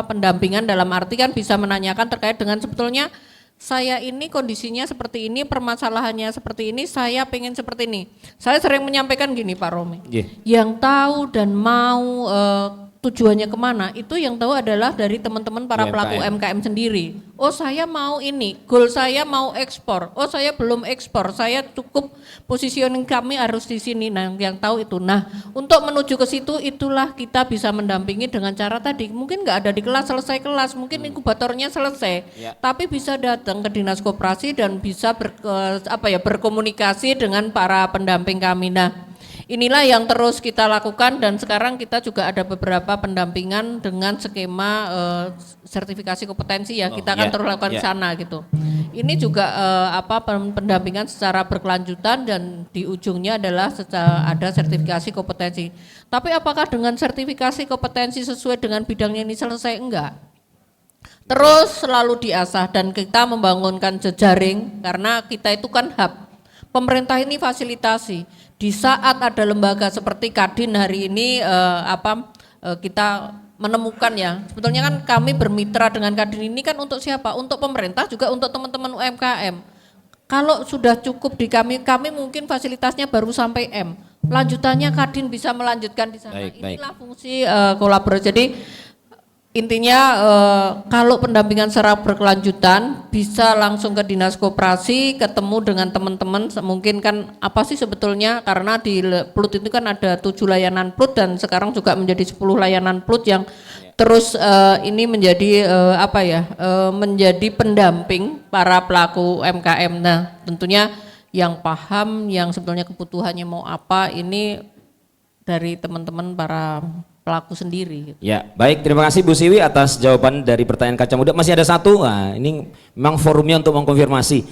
pendampingan dalam arti kan bisa menanyakan terkait dengan sebetulnya saya ini kondisinya seperti ini, permasalahannya seperti ini, saya pengen seperti ini. Saya sering menyampaikan gini Pak Romi, yang tahu dan mau tujuannya kemana itu yang tahu adalah dari teman-teman para pelaku UMKM sendiri. Oh, saya mau ini, goal saya mau ekspor. Oh, saya belum ekspor, saya cukup positioning kami harus di sini. Nah, yang tahu itu. Nah, untuk menuju ke situ itulah kita bisa mendampingi dengan cara tadi. Mungkin nggak ada di kelas, selesai kelas, mungkin inkubatornya selesai, tapi bisa datang ke dinas koperasi dan bisa berkomunikasi dengan para pendamping kami. Nah, inilah yang terus kita lakukan dan sekarang kita juga ada beberapa pendampingan dengan skema sertifikasi kompetensi ya, kita akan terus lakukan di sana gitu. Ini juga pendampingan secara berkelanjutan dan di ujungnya adalah ada sertifikasi kompetensi. Tapi apakah dengan sertifikasi kompetensi sesuai dengan bidangnya ini selesai? Enggak. Terus selalu diasah dan kita membangunkan jejaring karena kita itu kan hub. Pemerintah ini fasilitasi. Di saat ada lembaga seperti Kadin hari ini kita menemukan ya, sebetulnya kan kami bermitra dengan Kadin ini kan untuk siapa? Untuk pemerintah juga untuk teman-teman UMKM. Kalau sudah cukup di kami mungkin fasilitasnya baru sampai M. Lanjutannya Kadin bisa melanjutkan di sana. Inilah fungsi kolaborasi. Jadi intinya kalau pendampingan secara berkelanjutan bisa langsung ke dinas koperasi, ketemu dengan teman-teman, mungkin kan apa sih sebetulnya, karena di PLUT itu kan ada 7 layanan PLUT dan sekarang juga menjadi 10 layanan PLUT yang terus ini menjadi menjadi pendamping para pelaku UMKM. Nah, tentunya yang paham, yang sebetulnya kebutuhannya mau apa, ini dari teman-teman para pelaku sendiri. Ya, baik, terima kasih Bu Siwi atas jawaban dari pertanyaan Kancah Muda. Masih ada satu, nah, ini memang forumnya untuk mengkonfirmasi.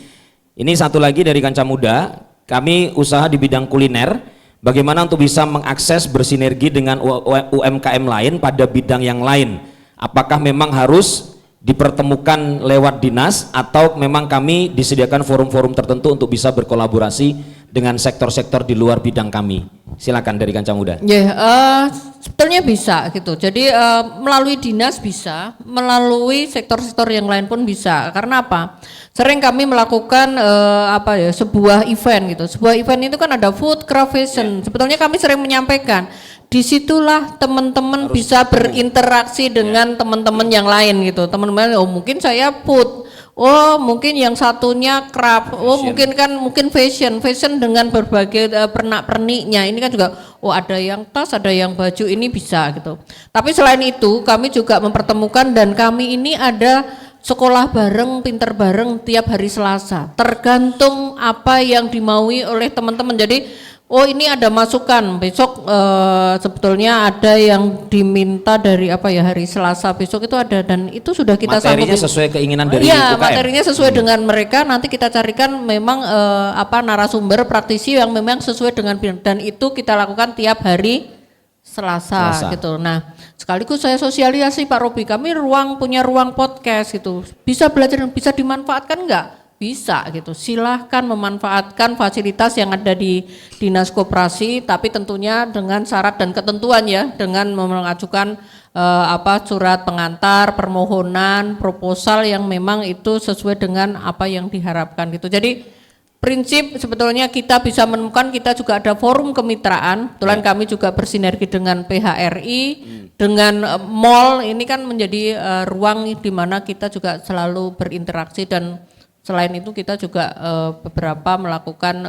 Ini satu lagi dari Kancah Muda, kami usaha di bidang kuliner, bagaimana untuk bisa mengakses bersinergi dengan UMKM lain pada bidang yang lain? Apakah memang harus dipertemukan lewat dinas atau memang kami disediakan forum-forum tertentu untuk bisa berkolaborasi dengan sektor-sektor di luar bidang kami? Silakan dari Kancah Muda. Sebetulnya bisa gitu. Jadi melalui dinas bisa, melalui sektor-sektor yang lain pun bisa. Karena apa? Sering kami melakukan sebuah event gitu. Sebuah event itu kan ada food, craft, fashion. Sebetulnya kami sering menyampaikan, disitulah teman-teman bisa berinteraksi dengan teman-teman yang lain gitu. Teman-teman, oh mungkin saya food, oh mungkin yang satunya craft, oh mungkin fashion dengan berbagai pernak-perniknya. Ini kan juga, oh ada yang tas, ada yang baju, ini bisa gitu. Tapi selain itu kami juga mempertemukan dan kami ini ada sekolah bareng, pinter bareng tiap hari Selasa. Tergantung apa yang dimaui oleh teman-teman. Jadi oh ini ada masukan besok, sebetulnya ada yang diminta dari apa ya, hari Selasa besok itu ada, dan itu sudah kita materinya sanggup. sesuai keinginan dari Iya, UKM. materinya sesuai dengan mereka. Nanti kita carikan memang narasumber praktisi yang memang sesuai dengan, dan itu kita lakukan tiap hari Selasa. Gitu. Nah, sekaligus saya sosialisasi Pak Robi, kami punya ruang podcast gitu. Bisa belajar, bisa dimanfaatkan enggak? Bisa gitu. Silahkan memanfaatkan fasilitas yang ada di Dinas Koperasi, tapi tentunya dengan syarat dan ketentuan ya, dengan mengajukan surat pengantar, permohonan, proposal yang memang itu sesuai dengan apa yang diharapkan gitu. Jadi prinsip sebetulnya kita bisa menemukan, kita juga ada forum kemitraan. Kebetulan kami juga bersinergi dengan PHRI, dengan mall. Ini kan menjadi ruang di mana kita juga selalu berinteraksi, dan selain itu kita juga beberapa melakukan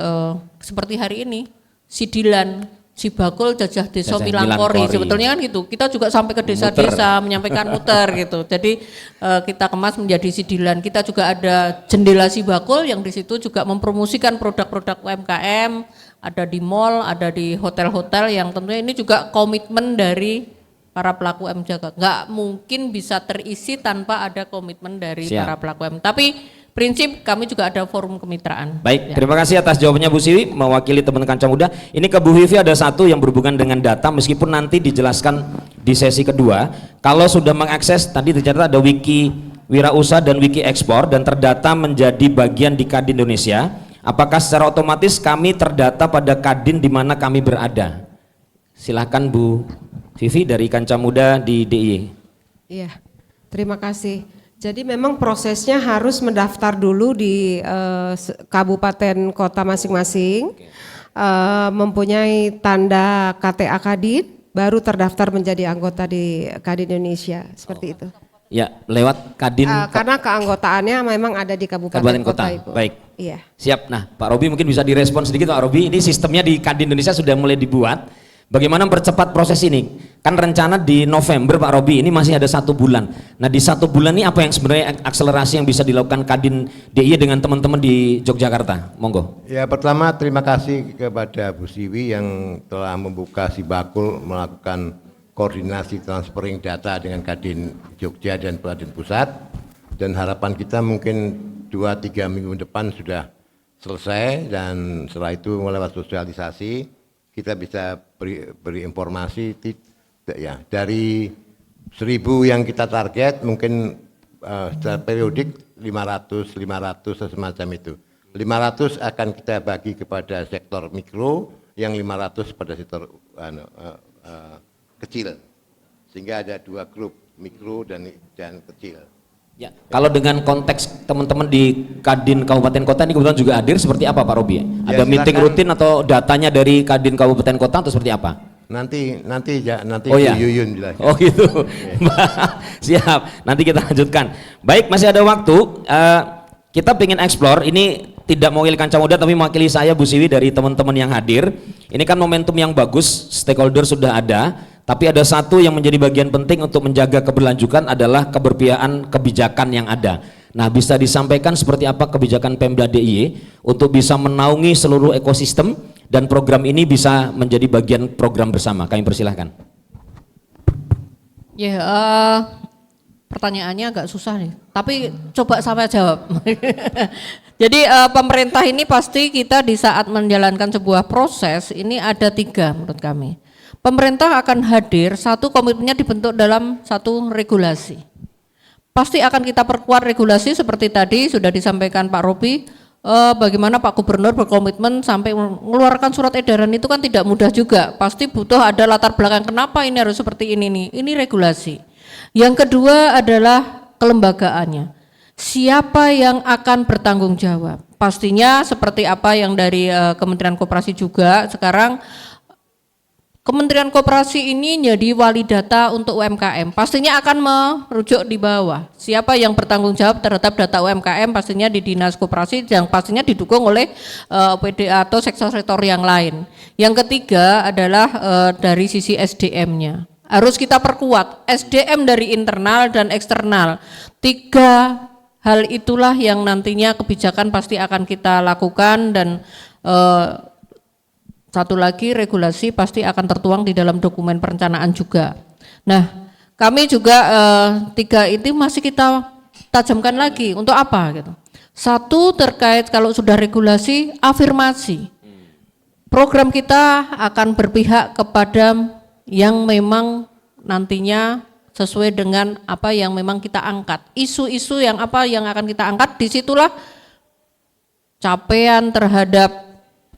seperti hari ini Sidilan, Sibakul, Jajah Desa Milangkori. Sebetulnya kan gitu. Kita juga sampai ke desa-desa menyampaikan muter gitu. Jadi kita kemas menjadi Sidilan. Kita juga ada Jendela Sibakul yang di situ juga mempromosikan produk-produk UMKM, ada di mall, ada di hotel-hotel, yang tentunya ini juga komitmen dari para pelaku UMKM. Nggak mungkin bisa terisi tanpa ada komitmen dari para pelaku UMKM. Tapi prinsip kami juga ada forum kemitraan. Baik, terima kasih atas jawabannya Bu Siwi, mewakili teman Kancah Muda. Ini ke Bu Vivi ada satu yang berhubungan dengan data, meskipun nanti dijelaskan di sesi kedua. Kalau sudah mengakses, tadi ternyata ada wiki wirausaha dan wiki ekspor dan terdata menjadi bagian di Kadin Indonesia, apakah secara otomatis kami terdata pada Kadin di mana kami berada? Silahkan Bu Vivi dari Kancah Muda di DIY. Iya, terima kasih. Jadi memang prosesnya harus mendaftar dulu di kabupaten kota masing-masing, mempunyai tanda KTA Kadin, baru terdaftar menjadi anggota di Kadin Indonesia, seperti itu. Ya, lewat Kadin. Karena keanggotaannya memang ada di kabupaten kota, Ibu. Baik. Iya. Siap. Nah, Pak Robi mungkin bisa direspon sedikit Pak Robi. Ini sistemnya di Kadin Indonesia sudah mulai dibuat. Bagaimana mempercepat proses ini? Kan rencana di November Pak Robi, ini masih ada 1 bulan. Nah di 1 bulan ini apa yang sebenarnya akselerasi yang bisa dilakukan Kadin DIY dengan teman-teman di Yogyakarta? Monggo. Ya, pertama terima kasih kepada Bu Siwi yang telah membuka Sibakul melakukan koordinasi transferring data dengan Kadin Jogja dan Kadin Pusat, dan harapan kita mungkin 2-3 minggu depan sudah selesai, dan setelah itu melewat sosialisasi kita bisa beri informasi ya, dari 1.000 yang kita target mungkin secara periodik 500 semacam itu. 500 akan kita bagi kepada sektor mikro, yang 500 pada sektor kecil, sehingga ada 2 grup, mikro dan kecil. Ya, kalau dengan konteks teman-teman di Kadin Kabupaten Kota ini kebetulan juga hadir, seperti apa Pak Robi? Ada meeting rutin atau datanya dari Kadin Kabupaten Kota atau seperti apa? Nanti Oh ya. Yuyun jelas. Oh gitu. Siap. Nanti kita lanjutkan. Baik, masih ada waktu. Kita pengen explore, ini tidak mewakili Kancah Muda tapi mewakili saya Bu Siwi dari teman-teman yang hadir. Ini kan momentum yang bagus, stakeholder sudah ada, tapi ada satu yang menjadi bagian penting untuk menjaga keberlanjutan adalah keberpihakan kebijakan yang ada. Nah, bisa disampaikan seperti apa kebijakan Pemda DIY untuk bisa menaungi seluruh ekosistem dan program ini bisa menjadi bagian program bersama. Kami persilahkan. Ya, pertanyaannya agak susah nih, tapi coba saya jawab. Jadi pemerintah ini pasti kita di saat menjalankan sebuah proses ini ada 3 menurut kami. Pemerintah akan hadir, satu komitmennya dibentuk dalam satu regulasi. Pasti akan kita perkuat regulasi seperti tadi sudah disampaikan Pak Robi, bagaimana Pak Gubernur berkomitmen sampai mengeluarkan surat edaran itu kan tidak mudah juga. Pasti butuh ada latar belakang kenapa ini harus seperti ini nih. Ini regulasi. Yang kedua adalah kelembagaannya. Siapa yang akan bertanggung jawab? Pastinya seperti apa yang dari Kementerian Koperasi juga sekarang. Kementerian Koperasi ini jadi wali data untuk UMKM, pastinya akan merujuk di bawah. Siapa yang bertanggung jawab terhadap data UMKM pastinya di Dinas Koperasi, yang pastinya didukung oleh PDA atau sektor-sektor yang lain. Yang ketiga adalah dari sisi SDM-nya. Harus kita perkuat SDM dari internal dan eksternal. 3 hal itulah yang nantinya kebijakan pasti akan kita lakukan, dan satu lagi regulasi pasti akan tertuang di dalam dokumen perencanaan juga. Nah, kami juga 3 itu masih kita tajamkan lagi untuk apa gitu. Satu terkait kalau sudah regulasi afirmasi. Program kita akan berpihak kepada yang memang nantinya sesuai dengan apa yang memang kita angkat. Isu-isu yang apa yang akan kita angkat, disitulah capaian terhadap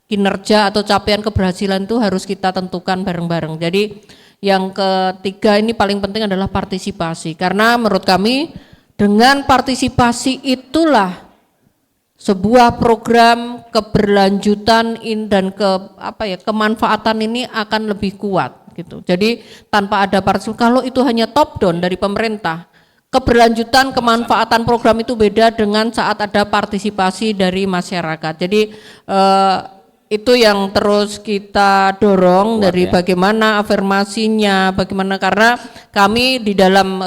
kinerja atau capaian keberhasilan itu harus kita tentukan bareng-bareng. Jadi yang ketiga ini paling penting adalah partisipasi, karena menurut kami dengan partisipasi itulah sebuah program keberlanjutan dan kemanfaatan ini akan lebih kuat gitu. Jadi tanpa ada partisipasi, kalau itu hanya top down dari pemerintah, keberlanjutan kemanfaatan program itu beda dengan saat ada partisipasi dari masyarakat. Jadi itu yang terus kita dorong dari bagaimana afirmasinya, bagaimana, karena kami di dalam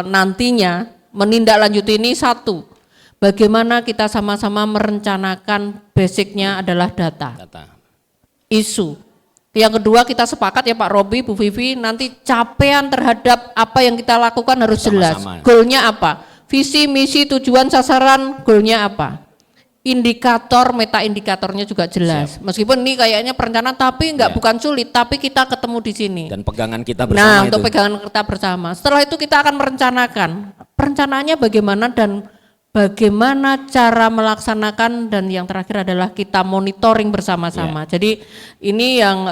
nantinya menindaklanjuti ini satu, bagaimana kita sama-sama merencanakan basicnya adalah data. Isu. Yang kedua kita sepakat ya Pak Robi, Bu Vivi, nanti capaian terhadap apa yang kita lakukan harus jelas. Goalnya apa? Visi, misi, tujuan, sasaran, goalnya apa? Indikator, meta indikatornya juga jelas. Siap. Meskipun ini kayaknya perencanaan tapi bukan sulit, tapi kita ketemu di sini. Dan pegangan kita bersama. Nah, untuk pegangan kita bersama. Setelah itu kita akan merencanakan. Perencanaannya bagaimana dan bagaimana cara melaksanakan, dan yang terakhir adalah kita monitoring bersama-sama. Jadi ini yang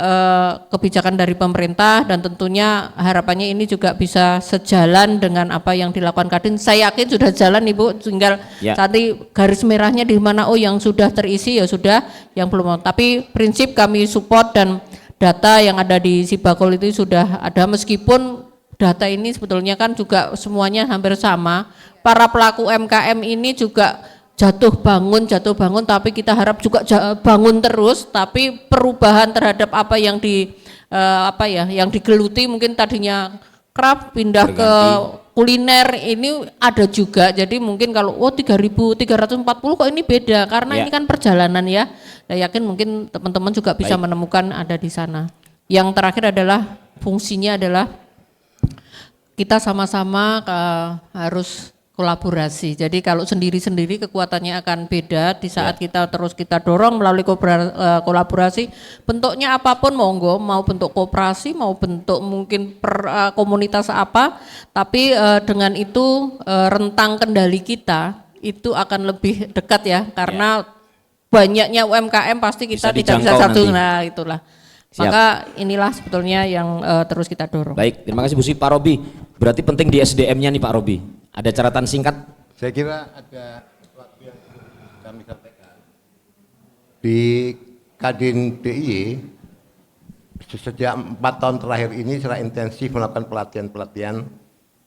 kebijakan dari pemerintah, dan tentunya harapannya ini juga bisa sejalan dengan apa yang dilakukan Kadin. Saya yakin sudah jalan Ibu, tinggal tadi garis merahnya di mana, oh yang sudah terisi ya sudah, yang belum. Tapi prinsip kami support, dan data yang ada di Sibakul itu sudah ada, meskipun data ini sebetulnya kan juga semuanya hampir sama. Para pelaku UMKM ini juga jatuh bangun, tapi kita harap juga bangun terus, tapi perubahan terhadap apa yang yang digeluti, mungkin tadinya craft pindah ke kuliner ini ada juga. Jadi mungkin kalau 3.340 kok ini beda, karena ini kan perjalanan ya. Saya yakin mungkin teman-teman juga bisa menemukan ada di sana. Yang terakhir adalah fungsinya adalah kita sama-sama harus kolaborasi. Jadi kalau sendiri-sendiri kekuatannya akan beda. Di saat kita dorong melalui kolaborasi, bentuknya apapun monggo, mau bentuk koperasi, mau bentuk mungkin komunitas apa, tapi dengan itu rentang kendali kita itu akan lebih dekat ya, karena banyaknya UMKM pasti kita tidak bisa satu. Nah itulah. Siap. Maka inilah sebetulnya yang terus kita dorong. Baik, terima kasih Bu Sri. Pak Robi, berarti penting di SDM-nya nih Pak Robi. Ada catatan singkat? Saya kira ada sesuatu yang kami sampaikan. Di Kadin DIY, sejak 4 tahun terakhir ini secara intensif melakukan pelatihan-pelatihan,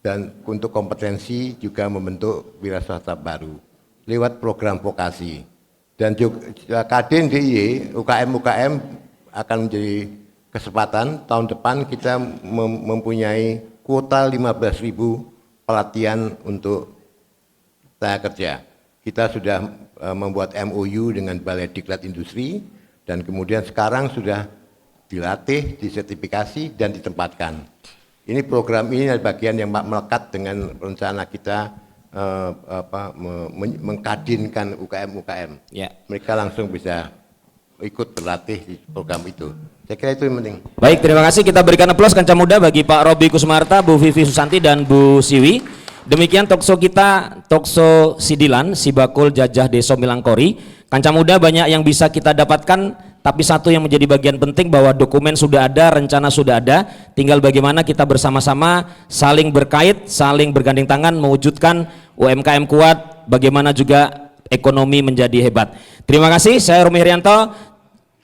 dan untuk kompetensi juga membentuk wiraswasta baru lewat program vokasi. Dan juga Kadin DIY, UKM-UKM akan menjadi kesempatan tahun depan kita mempunyai kuota 15.000 pelatihan untuk tenaga kerja. Kita sudah membuat MOU dengan Balai Diklat Industri, dan kemudian sekarang sudah dilatih, disertifikasi, dan ditempatkan. Ini program ini adalah bagian yang melekat dengan rencana kita mengkadinkan UKM-UKM. Mereka langsung bisa ikut berlatih di program itu. Saya kira itu yang penting. Baik, terima kasih. Kita berikan aplaus kancah muda bagi Pak Robi Kusmarta, Bu Vivi Susanti, dan Bu Siwi. Demikian talkshow kita, talkshow Sidilan, Sibakul Jajah Deso Milangkori. Kancah muda banyak yang bisa kita dapatkan, tapi satu yang menjadi bagian penting bahwa dokumen sudah ada, rencana sudah ada, tinggal bagaimana kita bersama-sama saling berkait, saling bergandeng tangan mewujudkan UMKM kuat, bagaimana juga ekonomi menjadi hebat. Terima kasih, saya Romi Herianto.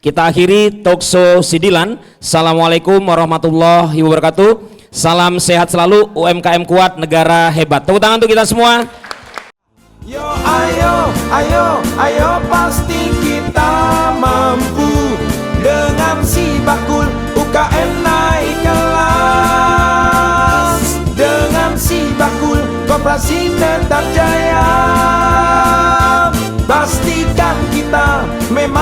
Kita akhiri talkshow Sidilan. Assalamualaikum warahmatullahi wabarakatuh. Salam sehat selalu, UMKM kuat, negara hebat. Tepuk tangan untuk kita semua. Yo ayo pasti kita mampu. Dengan Sibakul UKM naik kelas. Dengan Sibakul koperasi tetap jaya. Pastikan kita memang